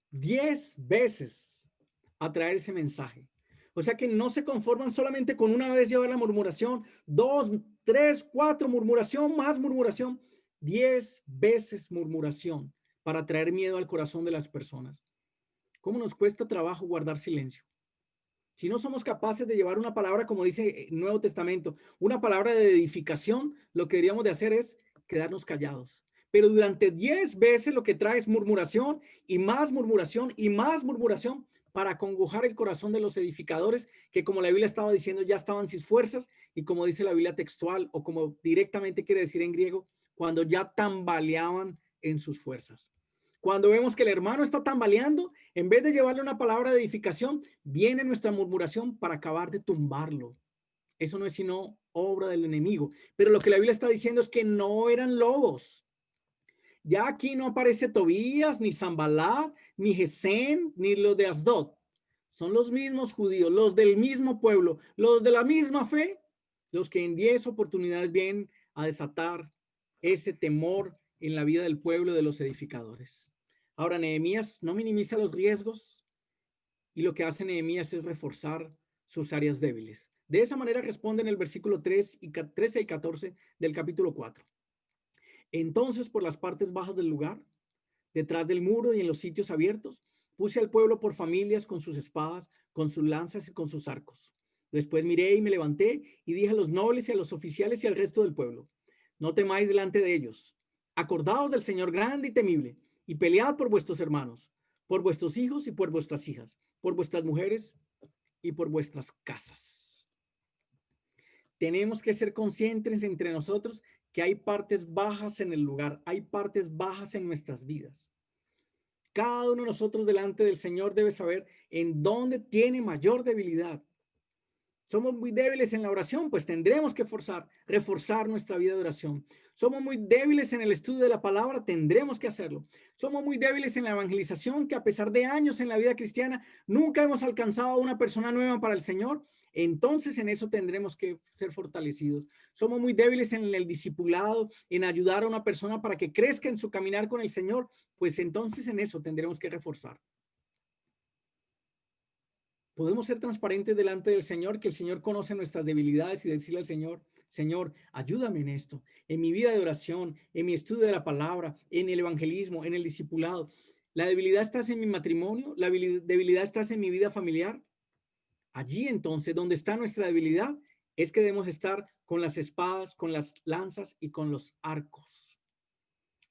10 veces a traer ese mensaje. O sea que no se conforman solamente con una vez llevar la murmuración, 2, 3, 4, murmuración, más murmuración, 10 veces murmuración para traer miedo al corazón de las personas. ¿Cómo nos cuesta trabajo guardar silencio? Si no somos capaces de llevar una palabra, como dice el Nuevo Testamento, una palabra de edificación, lo que deberíamos de hacer es quedarnos callados. Pero durante 10 veces lo que trae es murmuración y más murmuración y más murmuración para acongojar el corazón de los edificadores que, como la Biblia estaba diciendo, ya estaban sin fuerzas, y como dice la Biblia textual o como directamente quiere decir en griego, cuando ya tambaleaban en sus fuerzas. Cuando vemos que el hermano está tambaleando, en vez de llevarle una palabra de edificación, viene nuestra murmuración para acabar de tumbarlo. Eso no es sino obra del enemigo. Pero lo que la Biblia está diciendo es que no eran lobos. Ya aquí no aparece Tobías, ni Zambalat, ni Gesén, ni los de Asdod. Son los mismos judíos, los del mismo pueblo, los de la misma fe, los que en 10 oportunidades vienen a desatar ese temor en la vida del pueblo de los edificadores. Ahora, Nehemías no minimiza los riesgos, y lo que hace Nehemías es reforzar sus áreas débiles. De esa manera responde en el versículo 13 y 14 del capítulo 4. Entonces, por las partes bajas del lugar, detrás del muro y en los sitios abiertos, puse al pueblo por familias con sus espadas, con sus lanzas y con sus arcos. Después miré y me levanté y dije a los nobles y a los oficiales y al resto del pueblo: no temáis delante de ellos. Acordaos del Señor grande y temible, y pelead por vuestros hermanos, por vuestros hijos y por vuestras hijas, por vuestras mujeres y por vuestras casas. Tenemos que ser conscientes entre nosotros que hay partes bajas en el lugar, hay partes bajas en nuestras vidas. Cada uno de nosotros delante del Señor debe saber en dónde tiene mayor debilidad. Somos muy débiles en la oración, pues tendremos que reforzar nuestra vida de oración. Somos muy débiles en el estudio de la palabra, tendremos que hacerlo. Somos muy débiles en la evangelización, que a pesar de años en la vida cristiana, nunca hemos alcanzado a una persona nueva para el Señor. Entonces en eso tendremos que ser fortalecidos. Somos muy débiles en el discipulado, en ayudar a una persona para que crezca en su caminar con el Señor, pues entonces en eso tendremos que reforzar. Podemos ser transparentes delante del Señor, que el Señor conoce nuestras debilidades, y decirle al Señor: Señor, ayúdame en esto, en mi vida de oración, en mi estudio de la palabra, en el evangelismo, en el discipulado. La debilidad está en mi matrimonio, la debilidad está en mi vida familiar. Allí entonces, donde está nuestra debilidad, es que debemos estar con las espadas, con las lanzas y con los arcos.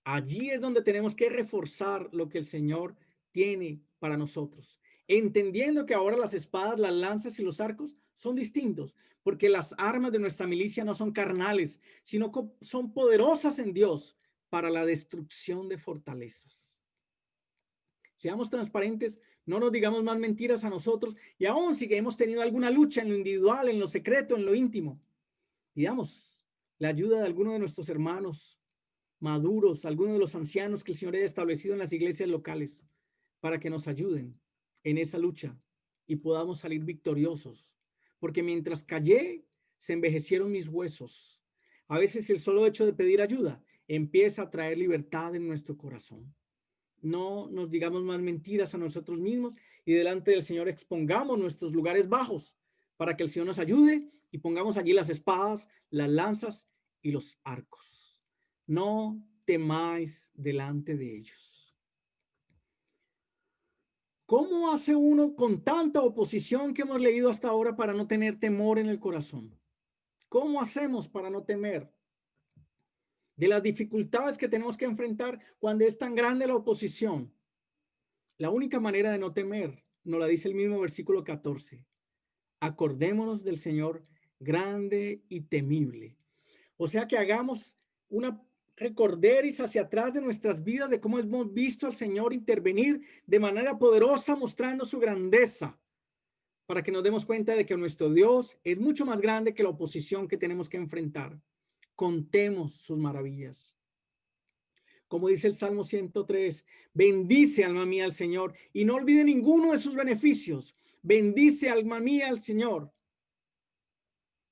Allí es donde tenemos que reforzar lo que el Señor tiene para nosotros, entendiendo que ahora las espadas, las lanzas y los arcos son distintos, porque las armas de nuestra milicia no son carnales, sino que son poderosas en Dios para la destrucción de fortalezas. Seamos transparentes, no nos digamos más mentiras a nosotros, y aún si hemos tenido alguna lucha en lo individual, en lo secreto, en lo íntimo, pidamos la ayuda de alguno de nuestros hermanos maduros, algunos de los ancianos que el Señor haya establecido en las iglesias locales, para que nos ayuden en esa lucha y podamos salir victoriosos. Porque mientras callé, se envejecieron mis huesos. A veces el solo hecho de pedir ayuda empieza a traer libertad en nuestro corazón. No nos digamos más mentiras a nosotros mismos, y delante del Señor expongamos nuestros lugares bajos para que el Señor nos ayude, y pongamos allí las espadas, las lanzas y los arcos. No temáis delante de ellos. ¿Cómo hace uno con tanta oposición que hemos leído hasta ahora para no tener temor en el corazón? ¿Cómo hacemos para no temer de las dificultades que tenemos que enfrentar cuando es tan grande la oposición? La única manera de no temer nos la dice el mismo versículo 14. Acordémonos del Señor grande y temible. O sea, que hagamos una recorderis hacia atrás de nuestras vidas, de cómo hemos visto al Señor intervenir de manera poderosa, mostrando su grandeza para que nos demos cuenta de que nuestro Dios es mucho más grande que la oposición que tenemos que enfrentar. Contemos sus maravillas. Como dice el Salmo 103, bendice alma mía al Señor y no olvide ninguno de sus beneficios. Bendice alma mía al Señor.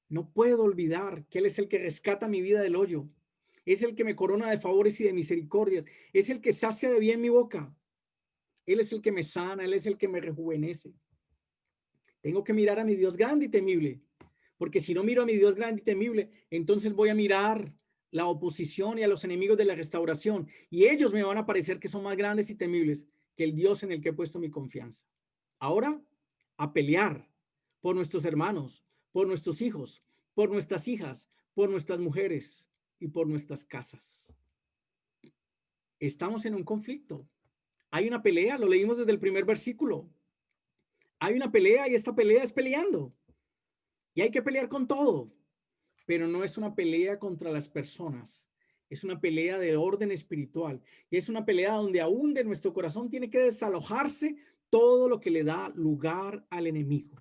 No puedo olvidar que Él es el que rescata mi vida del hoyo. Es el que me corona de favores y de misericordias. Es el que sacia de bien mi boca. Él es el que me sana. Él es el que me rejuvenece. Tengo que mirar a mi Dios grande y temible. Porque si no miro a mi Dios grande y temible, entonces voy a mirar la oposición y a los enemigos de la restauración. Y ellos me van a parecer que son más grandes y temibles que el Dios en el que he puesto mi confianza. Ahora, a pelear por nuestros hermanos, por nuestros hijos, por nuestras hijas, por nuestras mujeres y por nuestras casas. Estamos en un conflicto. Hay una pelea, lo leímos desde el primer versículo. Hay una pelea y esta pelea es peleando. Y hay que pelear con todo. Pero no es una pelea contra las personas. Es una pelea de orden espiritual. Y es una pelea donde aún de nuestro corazón tiene que desalojarse todo lo que le da lugar al enemigo.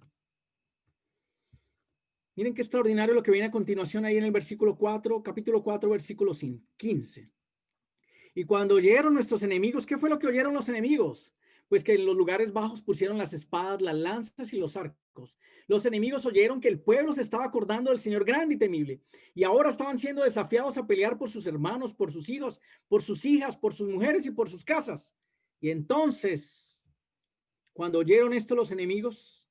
Miren qué extraordinario lo que viene a continuación ahí en el versículo 4, capítulo 4, versículo 15. Y cuando oyeron nuestros enemigos, ¿qué fue lo que oyeron los enemigos? Pues que en los lugares bajos pusieron las espadas, las lanzas y los arcos. Los enemigos oyeron que el pueblo se estaba acordando del Señor grande y temible. Y ahora estaban siendo desafiados a pelear por sus hermanos, por sus hijos, por sus hijas, por sus mujeres y por sus casas. Y entonces, cuando oyeron esto los enemigos,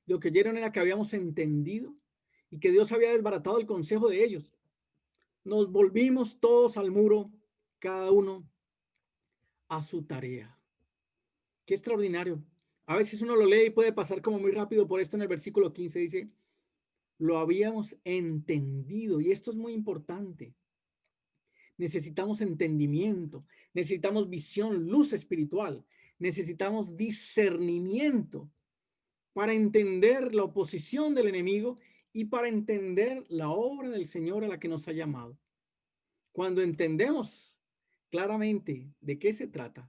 lo que oyeron era que habíamos entendido y que Dios había desbaratado el consejo de ellos. Nos volvimos todos al muro, cada uno a su tarea. Qué extraordinario. A veces uno lo lee y puede pasar como muy rápido por esto en el versículo 15. Dice, lo habíamos entendido y esto es muy importante. Necesitamos entendimiento, necesitamos visión, luz espiritual, necesitamos discernimiento para entender la oposición del enemigo y para entender la obra del Señor a la que nos ha llamado. Cuando entendemos claramente de qué se trata,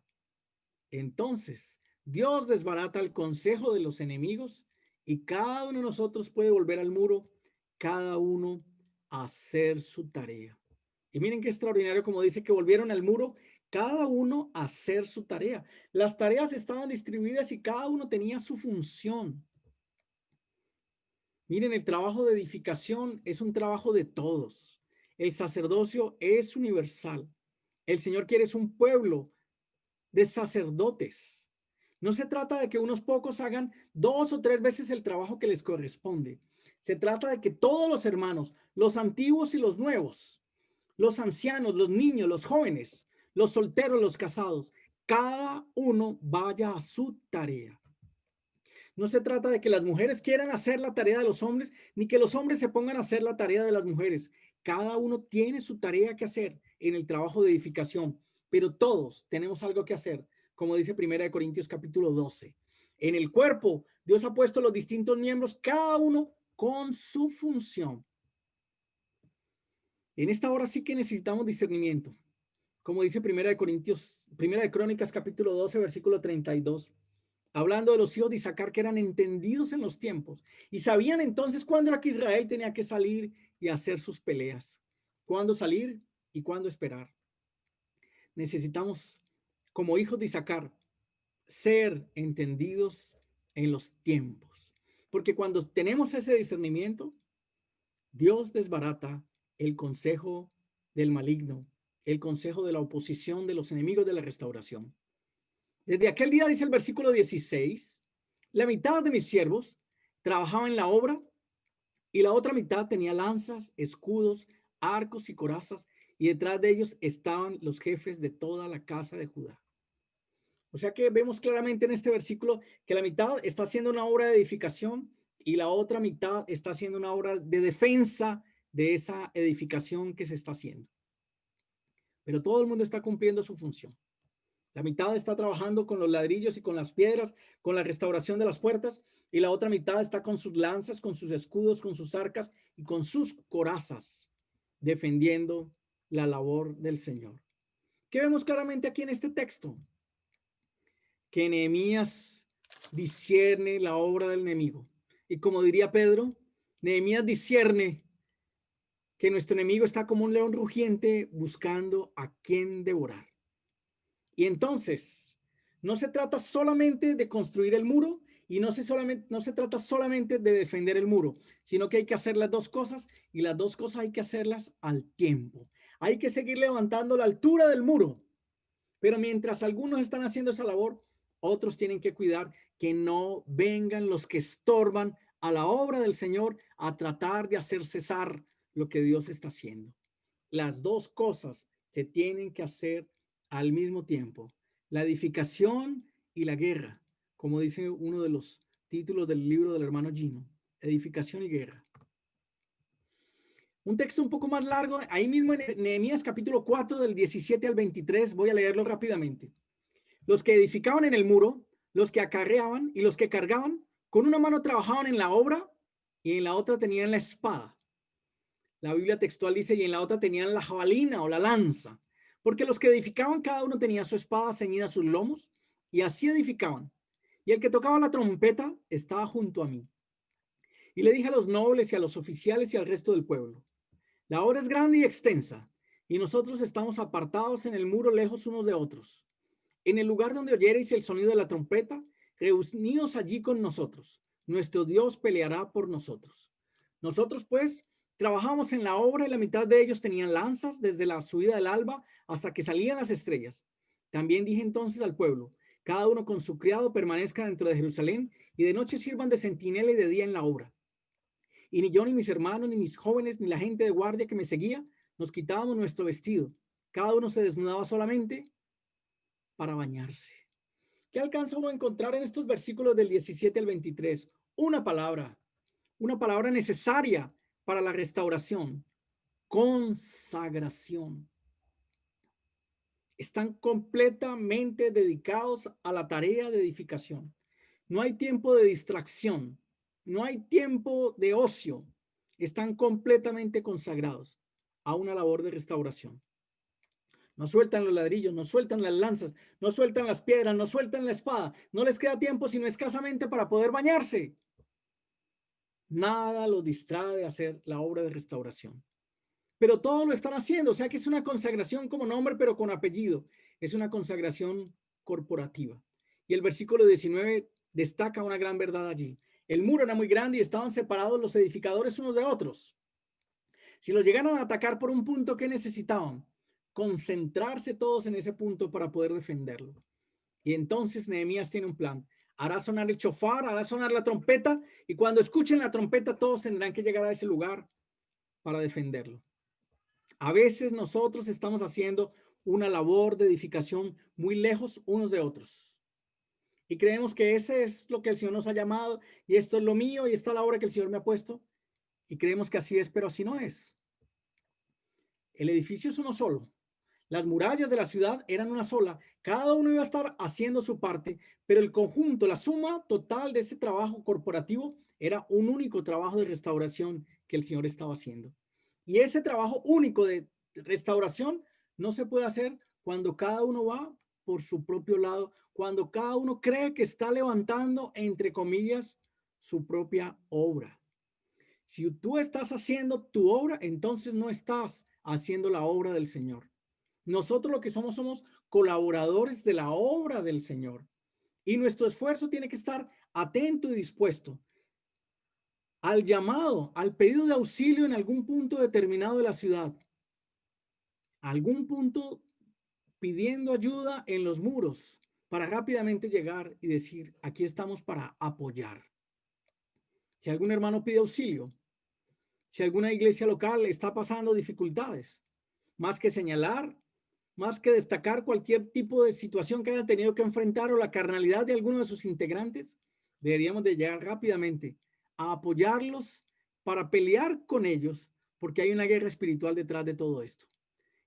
entonces Dios desbarata el consejo de los enemigos y cada uno de nosotros puede volver al muro, cada uno a hacer su tarea. Y miren qué extraordinario como dice que volvieron al muro, cada uno a hacer su tarea. Las tareas estaban distribuidas y cada uno tenía su función. Miren, el trabajo de edificación es un trabajo de todos. El sacerdocio es universal. El Señor quiere es un pueblo de sacerdotes. No se trata de que unos pocos hagan 2 o 3 veces el trabajo que les corresponde. Se trata de que todos los hermanos, los antiguos y los nuevos, los ancianos, los niños, los jóvenes, los solteros, los casados, cada uno vaya a su tarea. No se trata de que las mujeres quieran hacer la tarea de los hombres, ni que los hombres se pongan a hacer la tarea de las mujeres. Cada uno tiene su tarea que hacer en el trabajo de edificación, pero todos tenemos algo que hacer, como dice 1 Corintios capítulo 12. En el cuerpo, Dios ha puesto los distintos miembros, cada uno con su función. En esta hora sí que necesitamos discernimiento. Como dice 1 Crónicas capítulo 12, versículo 32. Hablando de los hijos de Isaacar que eran entendidos en los tiempos y sabían entonces cuándo era que Israel tenía que salir y hacer sus peleas, cuándo salir y cuándo esperar. Necesitamos, como hijos de Isaacar, ser entendidos en los tiempos, porque cuando tenemos ese discernimiento, Dios desbarata el consejo del maligno, el consejo de la oposición de los enemigos de la restauración. Desde aquel día, dice el versículo 16, la mitad de mis siervos trabajaba en la obra y la otra mitad tenía lanzas, escudos, arcos y corazas, y detrás de ellos estaban los jefes de toda la casa de Judá. O sea que vemos claramente en este versículo que la mitad está haciendo una obra de edificación y la otra mitad está haciendo una obra de defensa de esa edificación que se está haciendo. Pero todo el mundo está cumpliendo su función. La mitad está trabajando con los ladrillos y con las piedras, con la restauración de las puertas, y la otra mitad está con sus lanzas, con sus escudos, con sus arcas y con sus corazas, defendiendo la labor del Señor. ¿Qué vemos claramente aquí en este texto? Que Nehemías discierne la obra del enemigo. Y como diría Pedro, Nehemías discierne que nuestro enemigo está como un león rugiente buscando a quien devorar. Y entonces, no se trata solamente de construir el muro y no se trata solamente de defender el muro, sino que hay que hacer las dos cosas y las dos cosas hay que hacerlas al tiempo. Hay que seguir levantando la altura del muro, pero mientras algunos están haciendo esa labor, otros tienen que cuidar que no vengan los que estorban a la obra del Señor a tratar de hacer cesar lo que Dios está haciendo. Las dos cosas se tienen que hacer al mismo tiempo, la edificación y la guerra, como dice uno de los títulos del libro del hermano Gino, edificación y guerra. Un texto un poco más largo, ahí mismo en Nehemías capítulo 4 del 17 al 23, voy a leerlo rápidamente. Los que edificaban en el muro, los que acarreaban y los que cargaban, con una mano trabajaban en la obra y en la otra tenían la espada. La Biblia textual dice, y en la otra tenían la jabalina o la lanza, porque los que edificaban, cada uno tenía su espada ceñida a sus lomos, y así edificaban. Y el que tocaba la trompeta estaba junto a mí. Y le dije a los nobles y a los oficiales y al resto del pueblo, la obra es grande y extensa, y nosotros estamos apartados en el muro lejos unos de otros. En el lugar donde oyereis el sonido de la trompeta, reuníos allí con nosotros. Nuestro Dios peleará por nosotros. Nosotros, pues, trabajamos en la obra y la mitad de ellos tenían lanzas desde la subida del alba hasta que salían las estrellas. También dije entonces al pueblo, cada uno con su criado permanezca dentro de Jerusalén y de noche sirvan de centinela y de día en la obra. Y ni yo, ni mis hermanos, ni mis jóvenes, ni la gente de guardia que me seguía, nos quitábamos nuestro vestido. Cada uno se desnudaba solamente para bañarse. ¿Qué alcanza uno a encontrar en estos versículos del 17 al 23? Una palabra necesaria para la restauración, consagración. Están completamente dedicados a la tarea de edificación. No hay tiempo de distracción, no hay tiempo de ocio. Están completamente consagrados a una labor de restauración. No sueltan los ladrillos, no sueltan las lanzas, no sueltan las piedras, no sueltan la espada. No les queda tiempo sino escasamente para poder bañarse. Nada los distrae de hacer la obra de restauración. Pero todo lo están haciendo, o sea que es una consagración como nombre, pero con apellido. Es una consagración corporativa. Y el versículo 19 destaca una gran verdad allí. El muro era muy grande y estaban separados los edificadores unos de otros. Si los llegaran a atacar por un punto, ¿qué necesitaban? Concentrarse todos en ese punto para poder defenderlo. Y entonces Nehemías tiene un plan. Hará sonar el chofar, hará sonar la trompeta, y cuando escuchen la trompeta todos tendrán que llegar a ese lugar para defenderlo. A veces nosotros estamos haciendo una labor de edificación muy lejos unos de otros. Y creemos que ese es lo que el Señor nos ha llamado, y esto es lo mío, y esta es la obra que el Señor me ha puesto. Y creemos que así es, pero así no es. El edificio es uno solo. Las murallas de la ciudad eran una sola. Cada uno iba a estar haciendo su parte, pero el conjunto, la suma total de ese trabajo corporativo era un único trabajo de restauración que el Señor estaba haciendo. Y ese trabajo único de restauración no se puede hacer cuando cada uno va por su propio lado, cuando cada uno cree que está levantando, entre comillas, su propia obra. Si tú estás haciendo tu obra, entonces no estás haciendo la obra del Señor. Nosotros lo que somos colaboradores de la obra del Señor. Y nuestro esfuerzo tiene que estar atento y dispuesto al llamado, al pedido de auxilio en algún punto determinado de la ciudad. Algún punto pidiendo ayuda en los muros para rápidamente llegar y decir, aquí estamos para apoyar. Si algún hermano pide auxilio, si alguna iglesia local está pasando dificultades, más que señalar, más que destacar cualquier tipo de situación que hayan tenido que enfrentar o la carnalidad de alguno de sus integrantes, deberíamos de llegar rápidamente a apoyarlos para pelear con ellos, porque hay una guerra espiritual detrás de todo esto.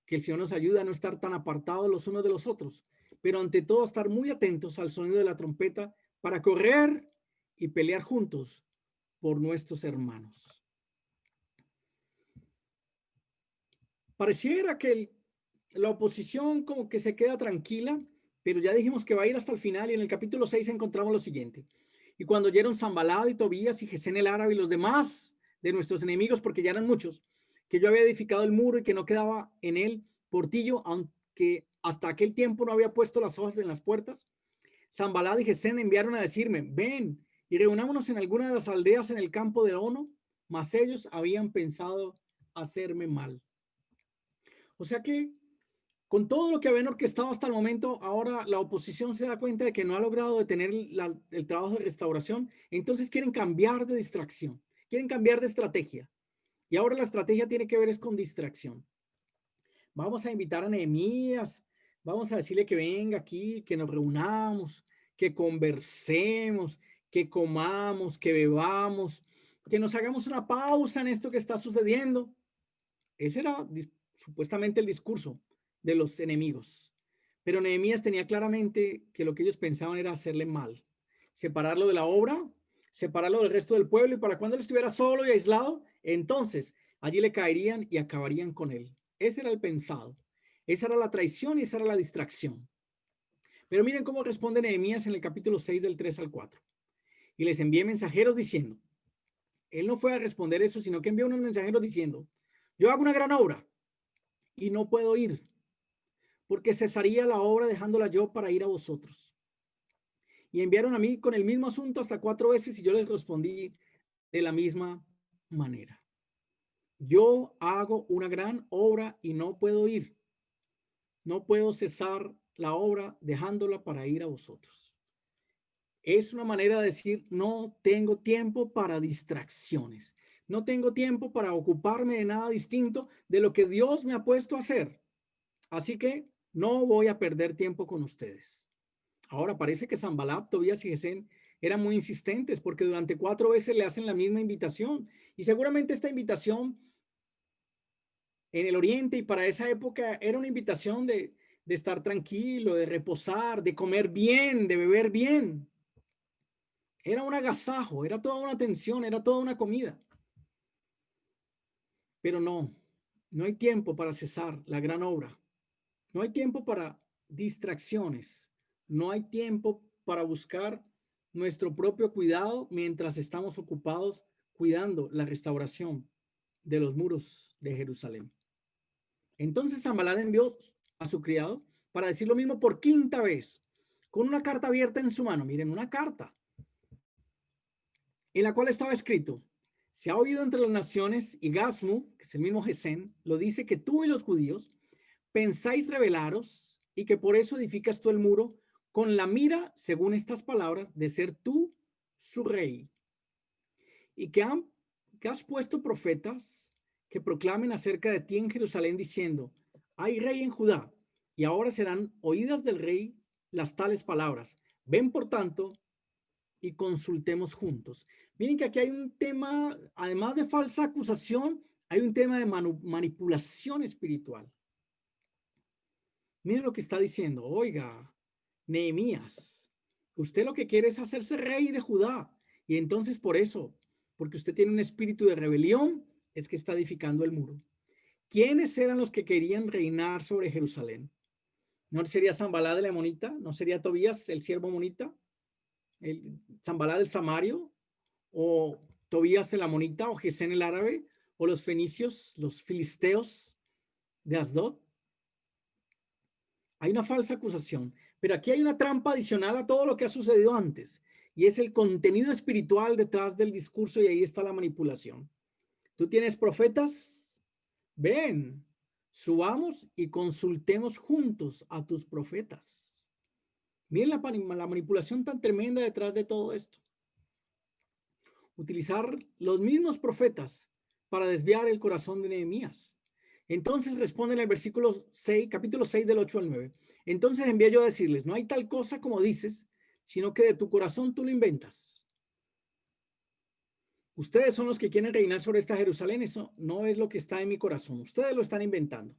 Que el Señor nos ayude a no estar tan apartados los unos de los otros, pero ante todo estar muy atentos al sonido de la trompeta para correr y pelear juntos por nuestros hermanos. Pareciera que la oposición como que se queda tranquila, pero ya dijimos que va a ir hasta el final, y en el capítulo 6 encontramos lo siguiente. Y cuando oyeron Sanballat y Tobías y Gesén el árabe y los demás de nuestros enemigos, porque ya eran muchos, que yo había edificado el muro y que no quedaba en él portillo, aunque hasta aquel tiempo no había puesto las hojas en las puertas, Sanballat y Gesén enviaron a decirme: ven y reunámonos en alguna de las aldeas en el campo de Ono, mas ellos habían pensado hacerme mal. O sea que con todo lo que habían orquestado hasta el momento, ahora la oposición se da cuenta de que no ha logrado detener el trabajo de restauración, entonces quieren cambiar de distracción, quieren cambiar de estrategia. Y ahora la estrategia tiene que ver es con distracción. Vamos a invitar a Nehemías, vamos a decirle que venga aquí, que nos reunamos, que conversemos, que comamos, que bebamos, que nos hagamos una pausa en esto que está sucediendo. Ese era supuestamente el discurso de los enemigos. Pero Nehemías tenía claramente que lo que ellos pensaban era hacerle mal, separarlo de la obra, separarlo del resto del pueblo, y para cuando él estuviera solo y aislado, entonces allí le caerían y acabarían con él. Ese era el pensado. Esa era la traición y esa era la distracción. Pero miren cómo responde Nehemías en el capítulo 6 del 3 al 4. Y les envié mensajeros diciendo, él no fue a responder eso, sino que envió unos mensajeros diciendo, yo hago una gran obra y no puedo ir, porque cesaría la obra dejándola yo para ir a vosotros. Y enviaron a mí con el mismo asunto hasta 4 veces y yo les respondí de la misma manera. Yo hago una gran obra y no puedo ir. No puedo cesar la obra dejándola para ir a vosotros. Es una manera de decir, no tengo tiempo para distracciones. No tengo tiempo para ocuparme de nada distinto de lo que Dios me ha puesto a hacer. Así que no voy a perder tiempo con ustedes. Ahora parece que Sanballat, Tobías y Gesén eran muy insistentes, porque durante 4 veces le hacen la misma invitación. Y seguramente esta invitación en el Oriente y para esa época era una invitación de estar tranquilo, de reposar, de comer bien, de beber bien. Era un agasajo, era toda una atención, era toda una comida. Pero no hay tiempo para cesar la gran obra. No hay tiempo para distracciones. No hay tiempo para buscar nuestro propio cuidado mientras estamos ocupados cuidando la restauración de los muros de Jerusalén. Entonces Sanballat envió a su criado para decir lo mismo por 5ª vez, con una carta abierta en su mano. Miren, una carta en la cual estaba escrito: se ha oído entre las naciones, y Gasmu, que es el mismo Gesén, lo dice, que tú y los judíos pensáis rebelaros y que por eso edificas tú el muro con la mira, según estas palabras, de ser tú su rey. Y que has puesto profetas que proclamen acerca de ti en Jerusalén diciendo, hay rey en Judá, y ahora serán oídas del rey las tales palabras. Ven, por tanto, y consultemos juntos. Miren que aquí hay un tema, además de falsa acusación, hay un tema de manipulación espiritual. Miren lo que está diciendo. Oiga, Nehemías, usted lo que quiere es hacerse rey de Judá. Y entonces por eso, porque usted tiene un espíritu de rebelión, es que está edificando el muro. ¿Quiénes eran los que querían reinar sobre Jerusalén? ¿No sería Sanballat el amonita? ¿No sería Tobías el siervo amonita? ¿El Sanballat el samario? ¿O Tobías el amonita? ¿O Gesén el árabe? ¿O los fenicios, los filisteos de Asdod? Hay una falsa acusación, pero aquí hay una trampa adicional a todo lo que ha sucedido antes, y es el contenido espiritual detrás del discurso, y ahí está la manipulación. ¿Tú tienes profetas? Ven, subamos y consultemos juntos a tus profetas. Miren la manipulación tan tremenda detrás de todo esto. Utilizar los mismos profetas para desviar el corazón de Nehemías. Entonces responde en el versículo 6, capítulo 6 del 8 al 9. Entonces envié yo a decirles, no hay tal cosa como dices, sino que de tu corazón tú lo inventas. Ustedes son los que quieren reinar sobre esta Jerusalén. Eso no es lo que está en mi corazón. Ustedes lo están inventando.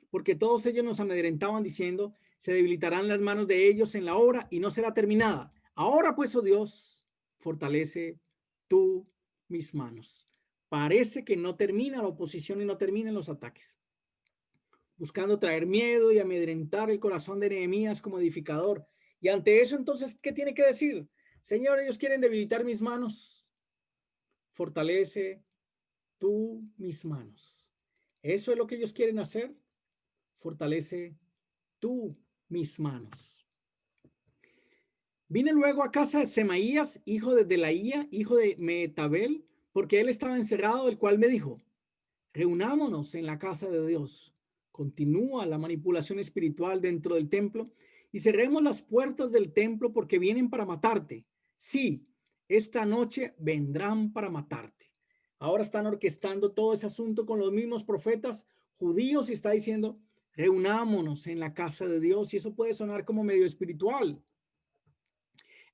Porque todos ellos nos amedrentaban diciendo, se debilitarán las manos de ellos en la obra y no será terminada. Ahora pues, oh Dios, fortalece tú mis manos. Parece que no termina la oposición y no terminan los ataques. buscando traer miedo y amedrentar el corazón de Nehemías como edificador. Y ante eso, entonces, ¿qué tiene que decir? Señor, ellos quieren debilitar mis manos. Fortalece tú mis manos. Eso es lo que ellos quieren hacer. Fortalece tú mis manos. Vine luego a casa de Semaías, hijo de Delaía, hijo de Mehetabel, porque él estaba encerrado, el cual me dijo, reunámonos en la casa de Dios. Continúa la manipulación espiritual dentro del templo y cerremos las puertas del templo porque vienen para matarte. Sí, esta noche vendrán para matarte. Ahora están orquestando todo ese asunto con los mismos profetas judíos y está diciendo, reunámonos en la casa de Dios, y eso puede sonar como medio espiritual.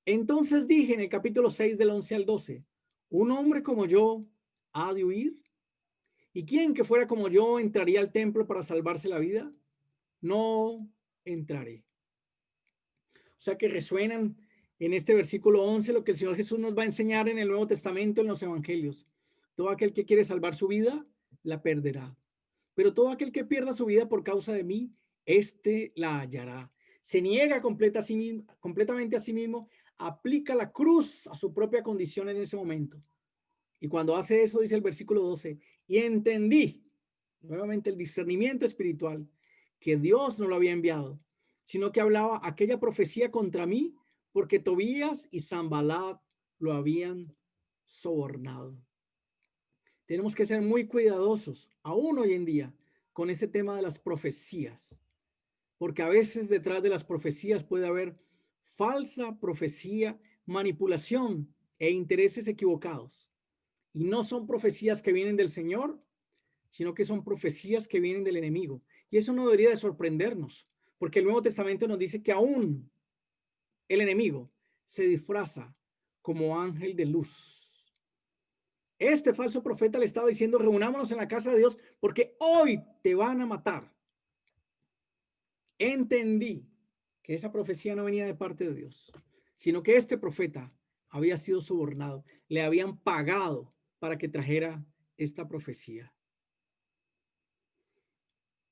Entonces dije en el capítulo 6 del 11 al 12, un hombre como yo ha de huir. ¿Y quién que fuera como yo entraría al templo para salvarse la vida? No entraré. O sea que resuenan en este versículo 11 lo que el Señor Jesús nos va a enseñar en el Nuevo Testamento, en los Evangelios. Todo aquel que quiere salvar su vida, la perderá. Pero todo aquel que pierda su vida por causa de mí, éste la hallará. Se niega completamente a sí mismo, aplica la cruz a su propia condición en ese momento. Y cuando hace eso, dice el versículo 12, y entendí, nuevamente el discernimiento espiritual, que Dios no lo había enviado, sino que hablaba aquella profecía contra mí, porque Tobías y Sanballat lo habían sobornado. Tenemos que ser muy cuidadosos, aún hoy en día, con ese tema de las profecías, porque a veces detrás de las profecías puede haber falsa profecía, manipulación e intereses equivocados. Y no son profecías que vienen del Señor, sino que son profecías que vienen del enemigo. Y eso no debería de sorprendernos, porque el Nuevo Testamento nos dice que aún el enemigo se disfraza como ángel de luz. Este falso profeta le estaba diciendo, reunámonos en la casa de Dios porque hoy te van a matar. Entendí que esa profecía no venía de parte de Dios, sino que este profeta había sido sobornado, le habían pagado para que trajera esta profecía.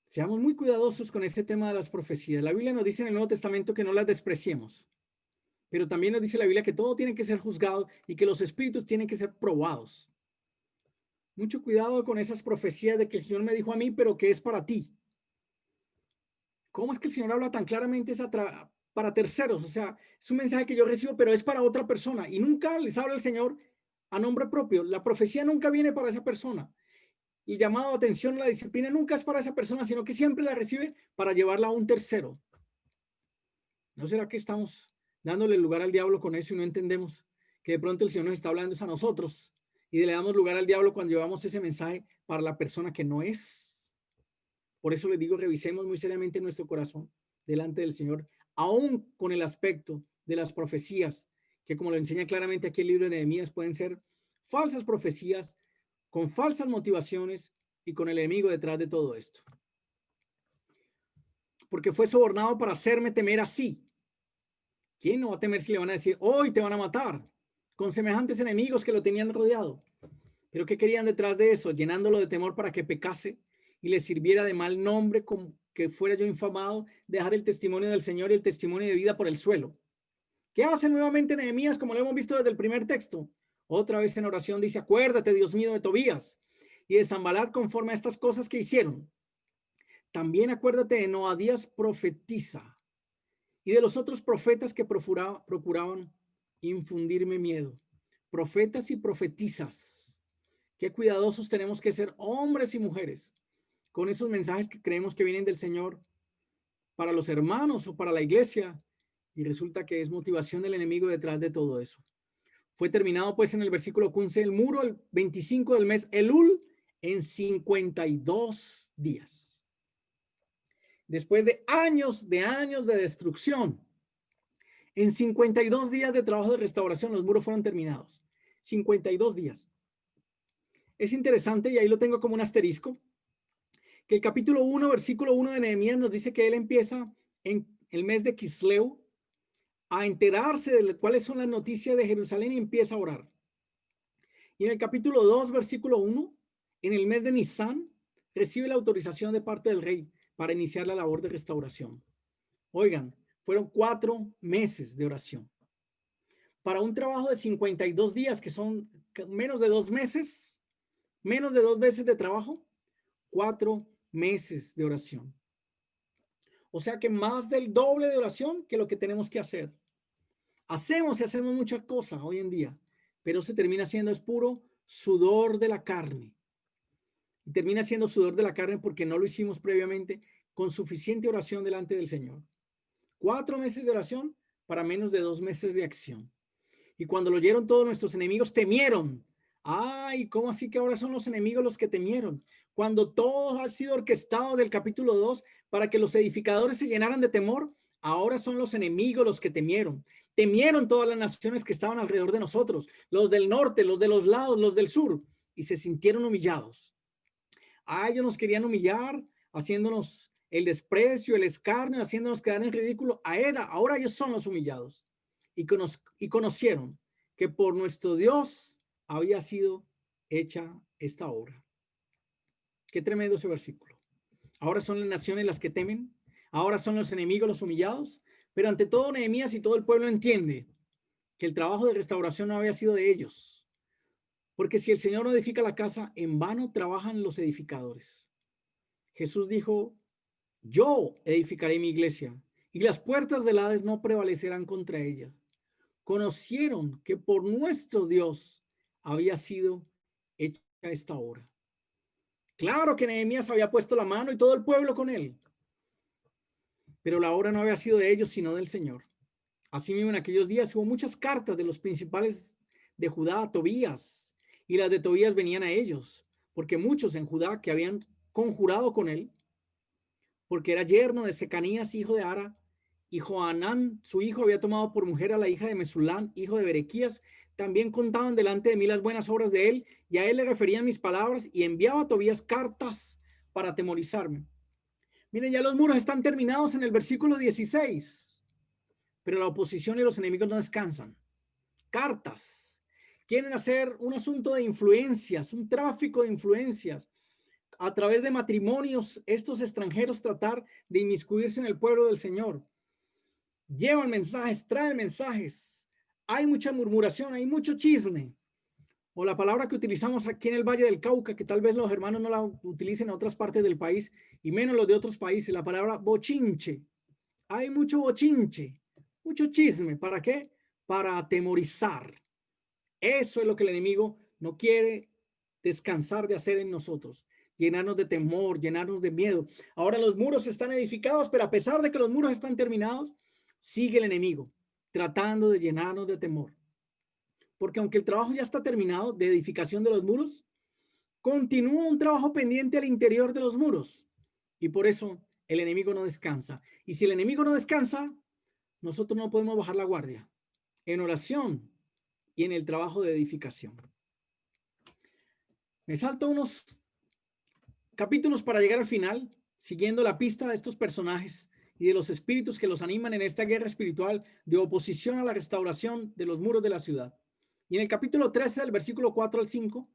Seamos muy cuidadosos con este tema de las profecías. La Biblia nos dice en el Nuevo Testamento que no las despreciemos, pero también nos dice la Biblia que todo tiene que ser juzgado y que los espíritus tienen que ser probados. Mucho cuidado con esas profecías de que el Señor me dijo a mí, pero que es para ti. ¿Cómo es que el Señor habla tan claramente para terceros? O sea, es un mensaje que yo recibo, pero es para otra persona y nunca les habla el Señor a nombre propio. La profecía nunca viene para esa persona. El llamado de atención, la disciplina nunca es para esa persona, sino que siempre la recibe para llevarla a un tercero. ¿No será que estamos dándole lugar al diablo con eso y no entendemos que de pronto el Señor nos está hablando a nosotros y le damos lugar al diablo cuando llevamos ese mensaje para la persona que no es? Por eso les digo, revisemos muy seriamente nuestro corazón delante del Señor, aún con el aspecto de las profecías, que como lo enseña claramente aquí el libro de Nehemías, pueden ser falsas profecías con falsas motivaciones y con el enemigo detrás de todo esto. Porque fue sobornado para hacerme temer así. ¿Quién no va a temer si le van a decir, hoy te van a matar? Con semejantes enemigos que lo tenían rodeado. Pero ¿qué querían detrás de eso? Llenándolo de temor para que pecase y le sirviera de mal nombre, como que fuera yo infamado, dejar el testimonio del Señor y el testimonio de vida por el suelo. ¿Qué hace nuevamente Nehemías, como lo hemos visto desde el primer texto? Otra vez en oración dice, acuérdate, Dios mío, de Tobías y de Sanballat conforme a estas cosas que hicieron. También acuérdate de Noadías profetiza y de los otros profetas que procuraban infundirme miedo. Profetas y profetizas. Qué cuidadosos tenemos que ser hombres y mujeres con esos mensajes que creemos que vienen del Señor para los hermanos o para la iglesia, y resulta que es motivación del enemigo detrás de todo eso. Fue terminado pues en el versículo 15 el muro el 25 del mes Elul en 52 días. Después de años de destrucción, en 52 días de trabajo de restauración los muros fueron terminados. 52 días. Es interesante, y ahí lo tengo como un asterisco, que el capítulo 1, versículo 1 de Nehemías nos dice que él empieza en el mes de Kisleu a enterarse de cuáles son las noticias de Jerusalén y empieza a orar. Y en el capítulo 2, versículo 1, en el mes de Nisan, recibe la autorización de parte del rey para iniciar la labor de restauración. Oigan, fueron 4 meses de oración. Para un trabajo de 52 días, que son menos de 2 meses, menos de 2 meses de trabajo, 4 meses de oración. O sea que más del doble de oración que lo que tenemos que hacer. Hacemos y hacemos muchas cosas hoy en día, pero se termina siendo es puro sudor de la carne. Y termina siendo sudor de la carne porque no lo hicimos previamente con suficiente oración delante del Señor. 4 meses de oración para menos de 2 meses de acción. Y cuando lo oyeron todos nuestros enemigos, temieron. Ay, ¿cómo así que ahora son los enemigos los que temieron? Cuando todo ha sido orquestado del capítulo 2 para que los edificadores se llenaran de temor, ahora son los enemigos los que temieron. Temieron todas las naciones que estaban alrededor de nosotros, los del norte, los de los lados, los del sur, y se sintieron humillados. A ellos nos querían humillar, haciéndonos el desprecio, el escarnio, haciéndonos quedar en ridículo. Ahora ellos son los humillados. Y conocieron que por nuestro Dios había sido hecha esta obra. Qué tremendo ese versículo. Ahora son las naciones las que temen, ahora son los enemigos los humillados, pero ante todo Nehemías y todo el pueblo entiende que el trabajo de restauración no había sido de ellos, porque si el Señor no edifica la casa, en vano trabajan los edificadores. Jesús dijo, yo edificaré mi iglesia y las puertas del Hades no prevalecerán contra ella. Conocieron que por nuestro Dios había sido hecha esta obra. Claro que Nehemías había puesto la mano y todo el pueblo con él, pero la obra no había sido de ellos, sino del Señor. Asimismo, en aquellos días hubo muchas cartas de los principales de Judá a Tobías, y las de Tobías venían a ellos, porque muchos en Judá que habían conjurado con él, porque era yerno de Secanías, hijo de Ara, y Johanán, su hijo, había tomado por mujer a la hija de Mesulán, hijo de Berequías, también contaban delante de mí las buenas obras de él, y a él le referían mis palabras, y enviaba a Tobías cartas para atemorizarme. Miren, ya los muros están terminados en el versículo 16, pero la oposición y los enemigos no descansan. Cartas. Quieren hacer un asunto de influencias, un tráfico de influencias. A través de matrimonios, estos extranjeros tratar de inmiscuirse en el pueblo del Señor. Llevan mensajes, traen mensajes. Hay mucha murmuración, hay mucho chisme. O la palabra que utilizamos aquí en el Valle del Cauca, que tal vez los hermanos no la utilicen en otras partes del país y menos los de otros países, la palabra bochinche. Hay mucho bochinche, mucho chisme. ¿Para qué? Para atemorizar. Eso es lo que el enemigo no quiere descansar de hacer en nosotros. Llenarnos de temor, llenarnos de miedo. Ahora los muros están edificados, pero a pesar de que los muros están terminados, sigue el enemigo tratando de llenarnos de temor. Porque aunque el trabajo ya está terminado de edificación de los muros, continúa un trabajo pendiente al interior de los muros. Y por eso el enemigo no descansa. Y si el enemigo no descansa, nosotros no podemos bajar la guardia en oración y en el trabajo de edificación. Me salto unos capítulos para llegar al final, siguiendo la pista de estos personajes y de los espíritus que los animan en esta guerra espiritual de oposición a la restauración de los muros de la ciudad. Y en el capítulo 13, del versículo 4 al 5,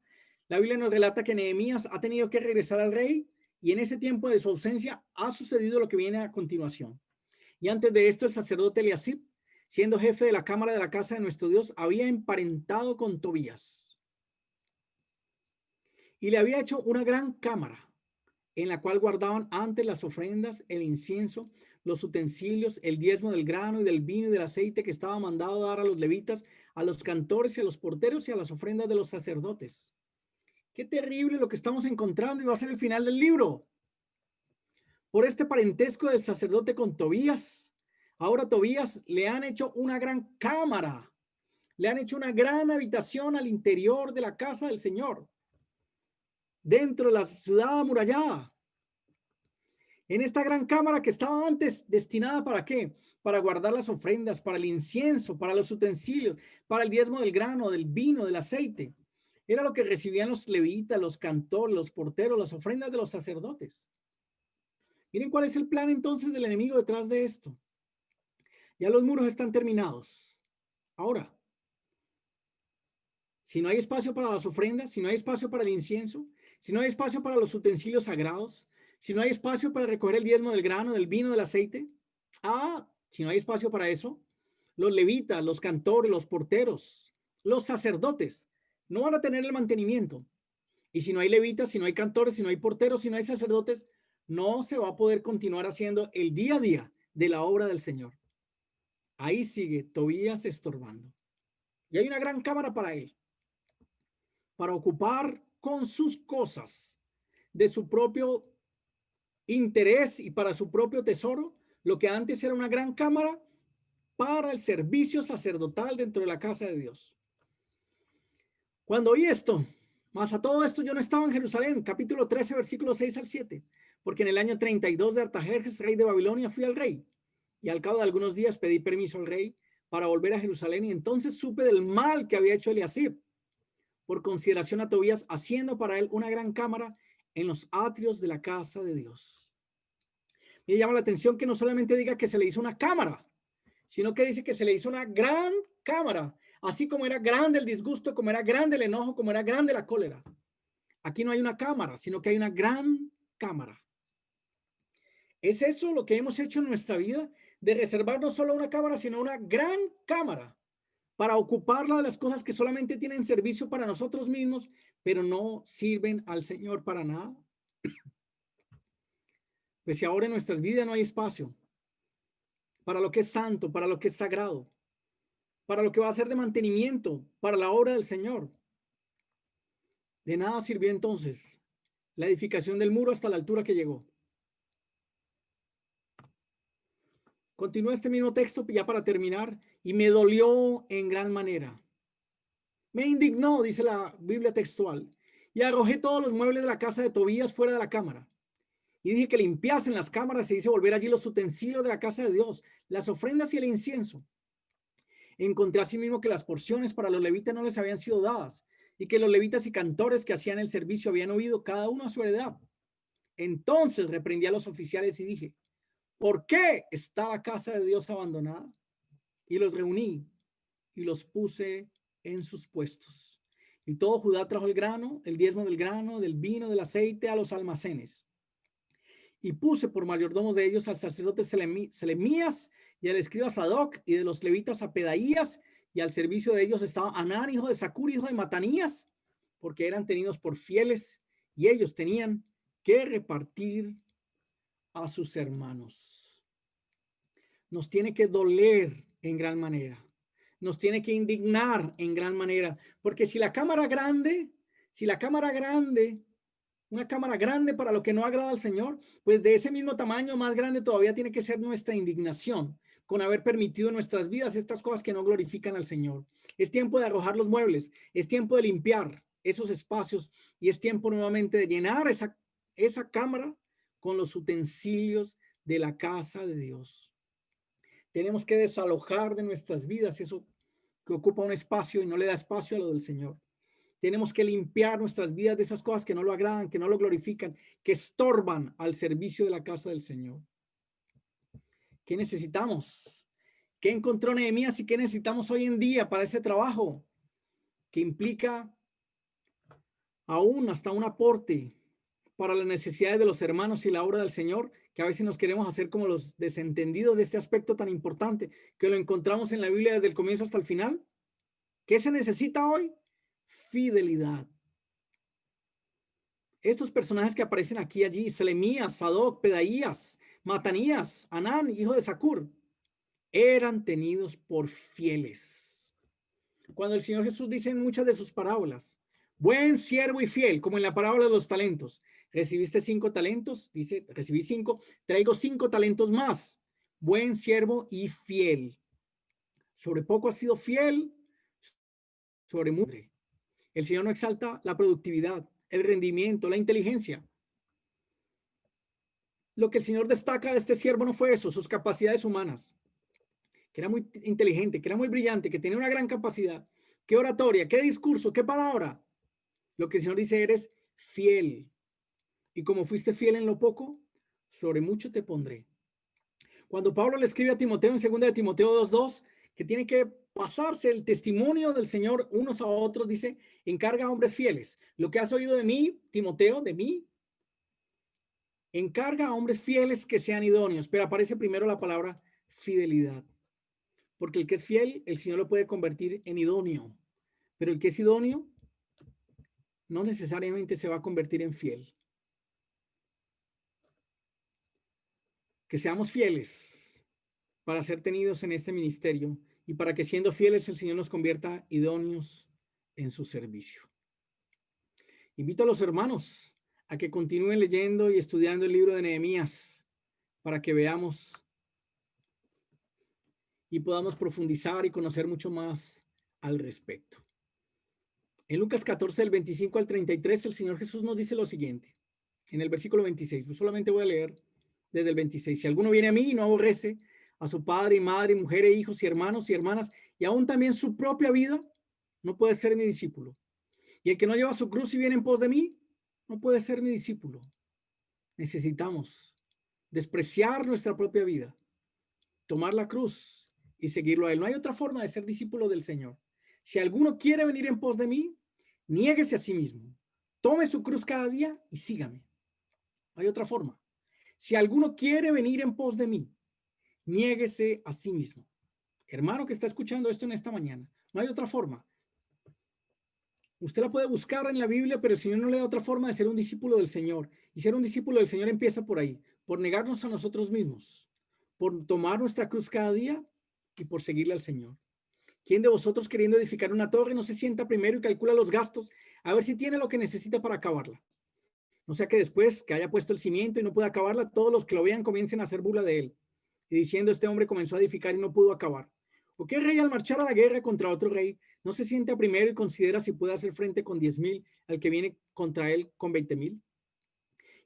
la Biblia nos relata que Nehemías ha tenido que regresar al rey y en ese tiempo de su ausencia ha sucedido lo que viene a continuación. Y antes de esto, el sacerdote Eliasib, siendo jefe de la cámara de la casa de nuestro Dios, había emparentado con Tobías y le había hecho una gran cámara en la cual guardaban antes las ofrendas, el incienso, los utensilios, el diezmo del grano y del vino y del aceite que estaba mandado dar a los levitas, a los cantores y a los porteros y a las ofrendas de los sacerdotes. Qué terrible lo que estamos encontrando y va a ser el final del libro. Por este parentesco del sacerdote con Tobías, ahora a Tobías le han hecho una gran cámara, le han hecho una gran habitación al interior de la casa del Señor, dentro de la ciudad amurallada. En esta gran cámara que estaba antes destinada ¿para qué? Para guardar las ofrendas, para el incienso, para los utensilios, para el diezmo del grano, del vino, del aceite. Era lo que recibían los levitas, los cantores, los porteros, las ofrendas de los sacerdotes. Miren cuál es el plan entonces del enemigo detrás de esto. Ya los muros están terminados. Ahora, si no hay espacio para las ofrendas, si no hay espacio para el incienso, si no hay espacio para los utensilios sagrados, Si no hay espacio para recoger el diezmo del grano, del vino, del aceite. Si no hay espacio para eso, los levitas, los cantores, los porteros, los sacerdotes no van a tener el mantenimiento. Y si no hay levitas, si no hay cantores, si no hay porteros, si no hay sacerdotes, no se va a poder continuar haciendo el día a día de la obra del Señor. Ahí sigue Tobías estorbando. Y hay una gran cámara para él, para ocupar con sus cosas de su propio interés y para su propio tesoro, lo que antes era una gran cámara para el servicio sacerdotal dentro de la casa de Dios. Cuando oí esto, más a todo esto yo no estaba en Jerusalén, capítulo 13, versículo 6 al 7, porque en el año 32 de Artajerjes, rey de Babilonia, fui al rey, y al cabo de algunos días pedí permiso al rey para volver a Jerusalén, y entonces supe del mal que había hecho Eliasib, por consideración a Tobías, haciendo para él una gran cámara en los atrios de la casa de Dios. Me llama la atención que no solamente diga que se le hizo una cámara, sino que dice que se le hizo una gran cámara, así como era grande el disgusto, como era grande el enojo, como era grande la cólera. Aquí no hay una cámara, sino que hay una gran cámara. ¿Es eso lo que hemos hecho en nuestra vida? De reservar no solo una cámara, sino una gran cámara para ocuparla de las cosas que solamente tienen servicio para nosotros mismos, pero no sirven al Señor para nada. Pues si ahora en nuestras vidas no hay espacio para lo que es santo, para lo que es sagrado, para lo que va a ser de mantenimiento, para la obra del Señor. De nada sirvió entonces la edificación del muro hasta la altura que llegó. Continúa este mismo texto ya para terminar, y me dolió en gran manera. Me indignó, dice la Biblia textual, y arrojé todos los muebles de la casa de Tobías fuera de la cámara. Y dije que limpiasen las cámaras, e hice volver allí los utensilios de la casa de Dios, las ofrendas y el incienso. Encontré asimismo que las porciones para los levitas no les habían sido dadas, y que los levitas y cantores que hacían el servicio habían huido cada uno a su heredad. Entonces reprendí a los oficiales y dije, ¿por qué está la casa de Dios abandonada? Y los reuní y los puse en sus puestos. Y todo Judá trajo el grano, el diezmo del grano, del vino, del aceite a los almacenes. Y puse por mayordomos de ellos al sacerdote Selemías y al escriba Sadoc, y de los levitas a Pedaías, y al servicio de ellos estaba Anán, hijo de Zacur, hijo de Matanías, porque eran tenidos por fieles, y ellos tenían que repartir a sus hermanos. Nos tiene que doler en gran manera, nos tiene que indignar en gran manera, porque si la cámara grande, una cámara grande para lo que no agrada al Señor, pues de ese mismo tamaño, más grande todavía tiene que ser nuestra indignación con haber permitido en nuestras vidas estas cosas que no glorifican al Señor. Es tiempo de arrojar los muebles, es tiempo de limpiar esos espacios, y es tiempo nuevamente de llenar esa cámara con los utensilios de la casa de Dios. Tenemos que desalojar de nuestras vidas eso que ocupa un espacio y no le da espacio a lo del Señor. Tenemos que limpiar nuestras vidas de esas cosas que no lo agradan, que no lo glorifican, que estorban al servicio de la casa del Señor. ¿Qué necesitamos? ¿Qué encontró Nehemías y qué necesitamos hoy en día para ese trabajo? Que implica aún hasta un aporte para las necesidades de los hermanos y la obra del Señor, que a veces nos queremos hacer como los desentendidos de este aspecto tan importante, que lo encontramos en la Biblia desde el comienzo hasta el final. ¿Qué se necesita hoy? Fidelidad. Estos personajes que aparecen aquí, allí, Selemías, Sadoc, Pedaías, Matanías, Anán, hijo de Zacur, eran tenidos por fieles. Cuando el Señor Jesús dice en muchas de sus parábolas, buen siervo y fiel, como en la parábola de los talentos, recibiste 5 talentos, dice, recibí 5, traigo 5 talentos más. Buen siervo y fiel. Sobre poco has sido fiel, sobre mucho. El Señor no exalta la productividad, el rendimiento, la inteligencia. Lo que el Señor destaca de este siervo no fue eso, sus capacidades humanas, que era muy inteligente, que era muy brillante, que tenía una gran capacidad. ¿Qué oratoria? ¿Qué discurso? ¿Qué palabra? Lo que el Señor dice, eres fiel. Y como fuiste fiel en lo poco, sobre mucho te pondré. Cuando Pablo le escribe a Timoteo en 2 de Timoteo 2:2, que tiene que pasarse el testimonio del Señor unos a otros, dice, encarga a hombres fieles. Lo que has oído de mí, Timoteo, de mí, encarga a hombres fieles que sean idóneos, pero aparece primero la palabra fidelidad, porque el que es fiel, el Señor lo puede convertir en idóneo, pero el que es idóneo no necesariamente se va a convertir en fiel. Que seamos fieles para ser tenidos en este ministerio y para que siendo fieles el Señor nos convierta idóneos en su servicio. Invito a los hermanos a que continúen leyendo y estudiando el libro de Nehemías para que veamos y podamos profundizar y conocer mucho más al respecto. En Lucas 14, del 25 al 33, el Señor Jesús nos dice lo siguiente. En el versículo 26, pues solamente voy a leer desde el 26. Si alguno viene a mí y no aborrece a su padre y madre, mujer e hijos y hermanos y hermanas, y aún también su propia vida, no puede ser mi discípulo. Y el que no lleva su cruz y viene en pos de mí, no puede ser mi discípulo. Necesitamos despreciar nuestra propia vida, tomar la cruz y seguirlo a él. No hay otra forma de ser discípulo del Señor. Si alguno quiere venir en pos de mí, niéguese a sí mismo, tome su cruz cada día y sígame. No hay otra forma. Si alguno quiere venir en pos de mí, niéguese a sí mismo. Hermano que está escuchando esto en esta mañana, no hay otra forma. Usted la puede buscar en la Biblia, pero el Señor no le da otra forma de ser un discípulo del Señor. Y ser un discípulo del Señor empieza por ahí, por negarnos a nosotros mismos, por tomar nuestra cruz cada día y por seguirle al Señor. ¿Quién de vosotros queriendo edificar una torre no se sienta primero y calcula los gastos a ver si tiene lo que necesita para acabarla? No sea que después que haya puesto el cimiento y no pueda acabarla, todos los que lo vean comiencen a hacer burla de él. Y diciendo, este hombre comenzó a edificar y no pudo acabar. ¿O qué rey al marchar a la guerra contra otro rey no se sienta primero y considera si puede hacer frente con 10,000 al que viene contra él con 20,000?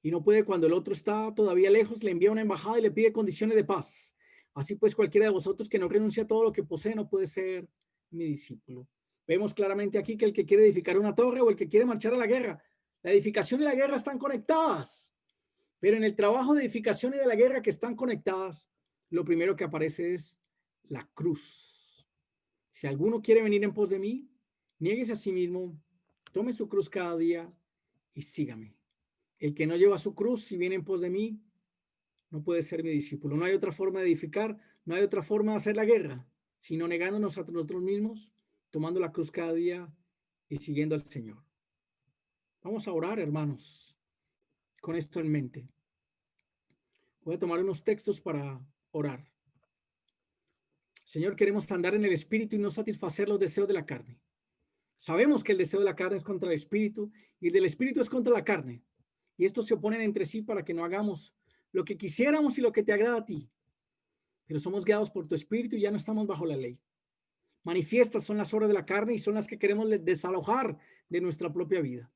Y no puede cuando el otro está todavía lejos, le envía una embajada y le pide condiciones de paz. Así pues, cualquiera de vosotros que no renuncia a todo lo que posee no puede ser mi discípulo. Vemos claramente aquí que el que quiere edificar una torre o el que quiere marchar a la guerra, la edificación y la guerra están conectadas. Pero en el trabajo de edificación y de la guerra que están conectadas, lo primero que aparece es la cruz. Si alguno quiere venir en pos de mí, niéguese a sí mismo, tome su cruz cada día y sígame. El que no lleva su cruz, si viene en pos de mí, no puede ser mi discípulo. No hay otra forma de edificar, no hay otra forma de hacer la guerra, sino negándonos a nosotros mismos, tomando la cruz cada día y siguiendo al Señor. Vamos a orar, hermanos, con esto en mente. Voy a tomar unos textos para orar. Señor, queremos andar en el Espíritu y no satisfacer los deseos de la carne. Sabemos que el deseo de la carne es contra el Espíritu y el del Espíritu es contra la carne. Y estos se oponen entre sí para que no hagamos lo que quisiéramos y lo que te agrada a ti. Pero somos guiados por tu Espíritu y ya no estamos bajo la ley. Manifiestas son las obras de la carne y son las que queremos desalojar de nuestra propia vida.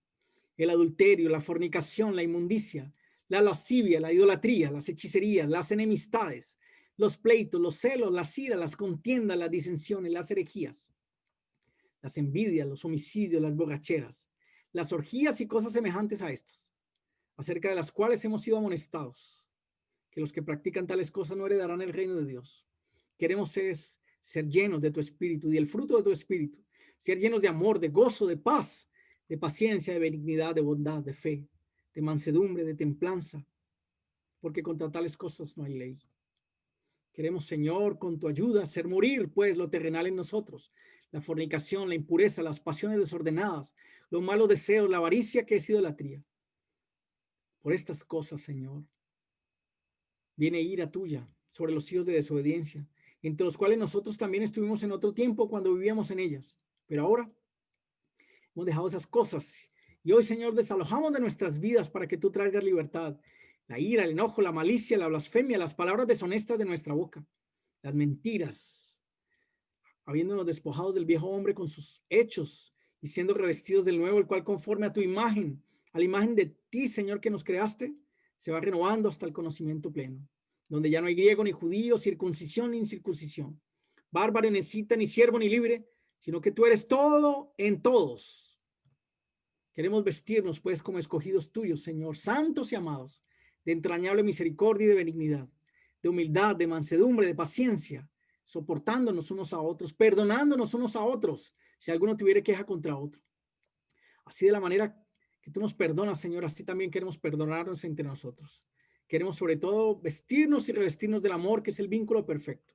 El adulterio, la fornicación, la inmundicia, la lascivia, la idolatría, las hechicerías, las enemistades, los pleitos, los celos, las iras, las contiendas, las disensiones, las herejías, las envidias, los homicidios, las borracheras, las orgías y cosas semejantes a estas, acerca de las cuales hemos sido amonestados, que los que practican tales cosas no heredarán el reino de Dios. Queremos ser llenos de tu espíritu y el fruto de tu espíritu, ser llenos de amor, de gozo, de paz, de paciencia, de benignidad, de bondad, de fe, de mansedumbre, de templanza, porque contra tales cosas no hay ley. Queremos, Señor, con tu ayuda, hacer morir, pues, lo terrenal en nosotros, la fornicación, la impureza, las pasiones desordenadas, los malos deseos, la avaricia que es idolatría. Por estas cosas, Señor, viene ira tuya sobre los hijos de desobediencia, entre los cuales nosotros también estuvimos en otro tiempo cuando vivíamos en ellas. Pero ahora hemos dejado esas cosas y hoy, Señor, desalojamos de nuestras vidas para que tú traigas libertad. La ira, el enojo, la malicia, la blasfemia, las palabras deshonestas de nuestra boca, las mentiras, habiéndonos despojados del viejo hombre con sus hechos y siendo revestidos del nuevo, el cual conforme a tu imagen, a la imagen de ti, Señor, que nos creaste, se va renovando hasta el conocimiento pleno, donde ya no hay griego ni judío, circuncisión ni incircuncisión, bárbaro ni escita, ni siervo ni libre, sino que tú eres todo en todos. Queremos vestirnos, pues, como escogidos tuyos, Señor, santos y amados, de entrañable misericordia y de benignidad, de humildad, de mansedumbre, de paciencia, soportándonos unos a otros, perdonándonos unos a otros, si alguno tuviera queja contra otro. Así de la manera que tú nos perdonas, Señor, así también queremos perdonarnos entre nosotros. Queremos sobre todo vestirnos y revestirnos del amor, que es el vínculo perfecto.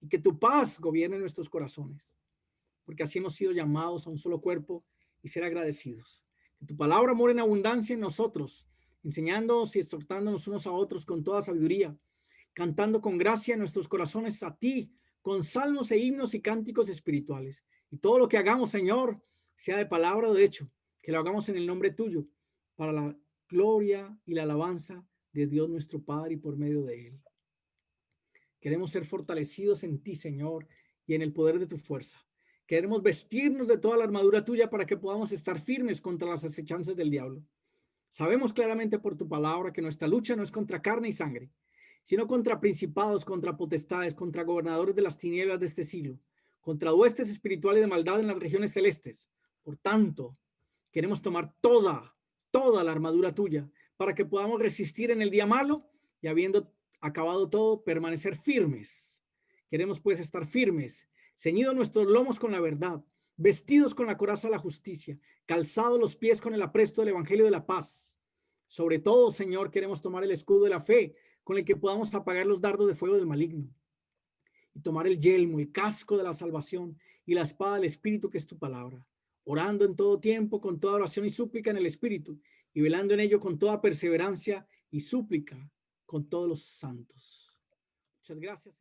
Y que tu paz gobierne nuestros corazones, porque así hemos sido llamados a un solo cuerpo y ser agradecidos. Que tu palabra more en abundancia en nosotros, enseñándonos y exhortándonos unos a otros con toda sabiduría, cantando con gracia en nuestros corazones a ti, con salmos e himnos y cánticos espirituales. Y todo lo que hagamos, Señor, sea de palabra o de hecho, que lo hagamos en el nombre tuyo, para la gloria y la alabanza de Dios nuestro Padre y por medio de él. Queremos ser fortalecidos en ti, Señor, y en el poder de tu fuerza. Queremos vestirnos de toda la armadura tuya para que podamos estar firmes contra las acechanzas del diablo. Sabemos claramente por tu palabra que nuestra lucha no es contra carne y sangre, sino contra principados, contra potestades, contra gobernadores de las tinieblas de este siglo, contra huestes espirituales de maldad en las regiones celestes. Por tanto, queremos tomar toda la armadura tuya para que podamos resistir en el día malo y habiendo acabado todo, permanecer firmes. Queremos pues estar firmes, ceñidos nuestros lomos con la verdad, vestidos con la coraza de la justicia, calzados los pies con el apresto del evangelio de la paz. Sobre todo, Señor, queremos tomar el escudo de la fe con el que podamos apagar los dardos de fuego del maligno y tomar el yelmo, el casco de la salvación y la espada del Espíritu, que es tu palabra, orando en todo tiempo con toda oración y súplica en el Espíritu y velando en ello con toda perseverancia y súplica con todos los santos. Muchas gracias.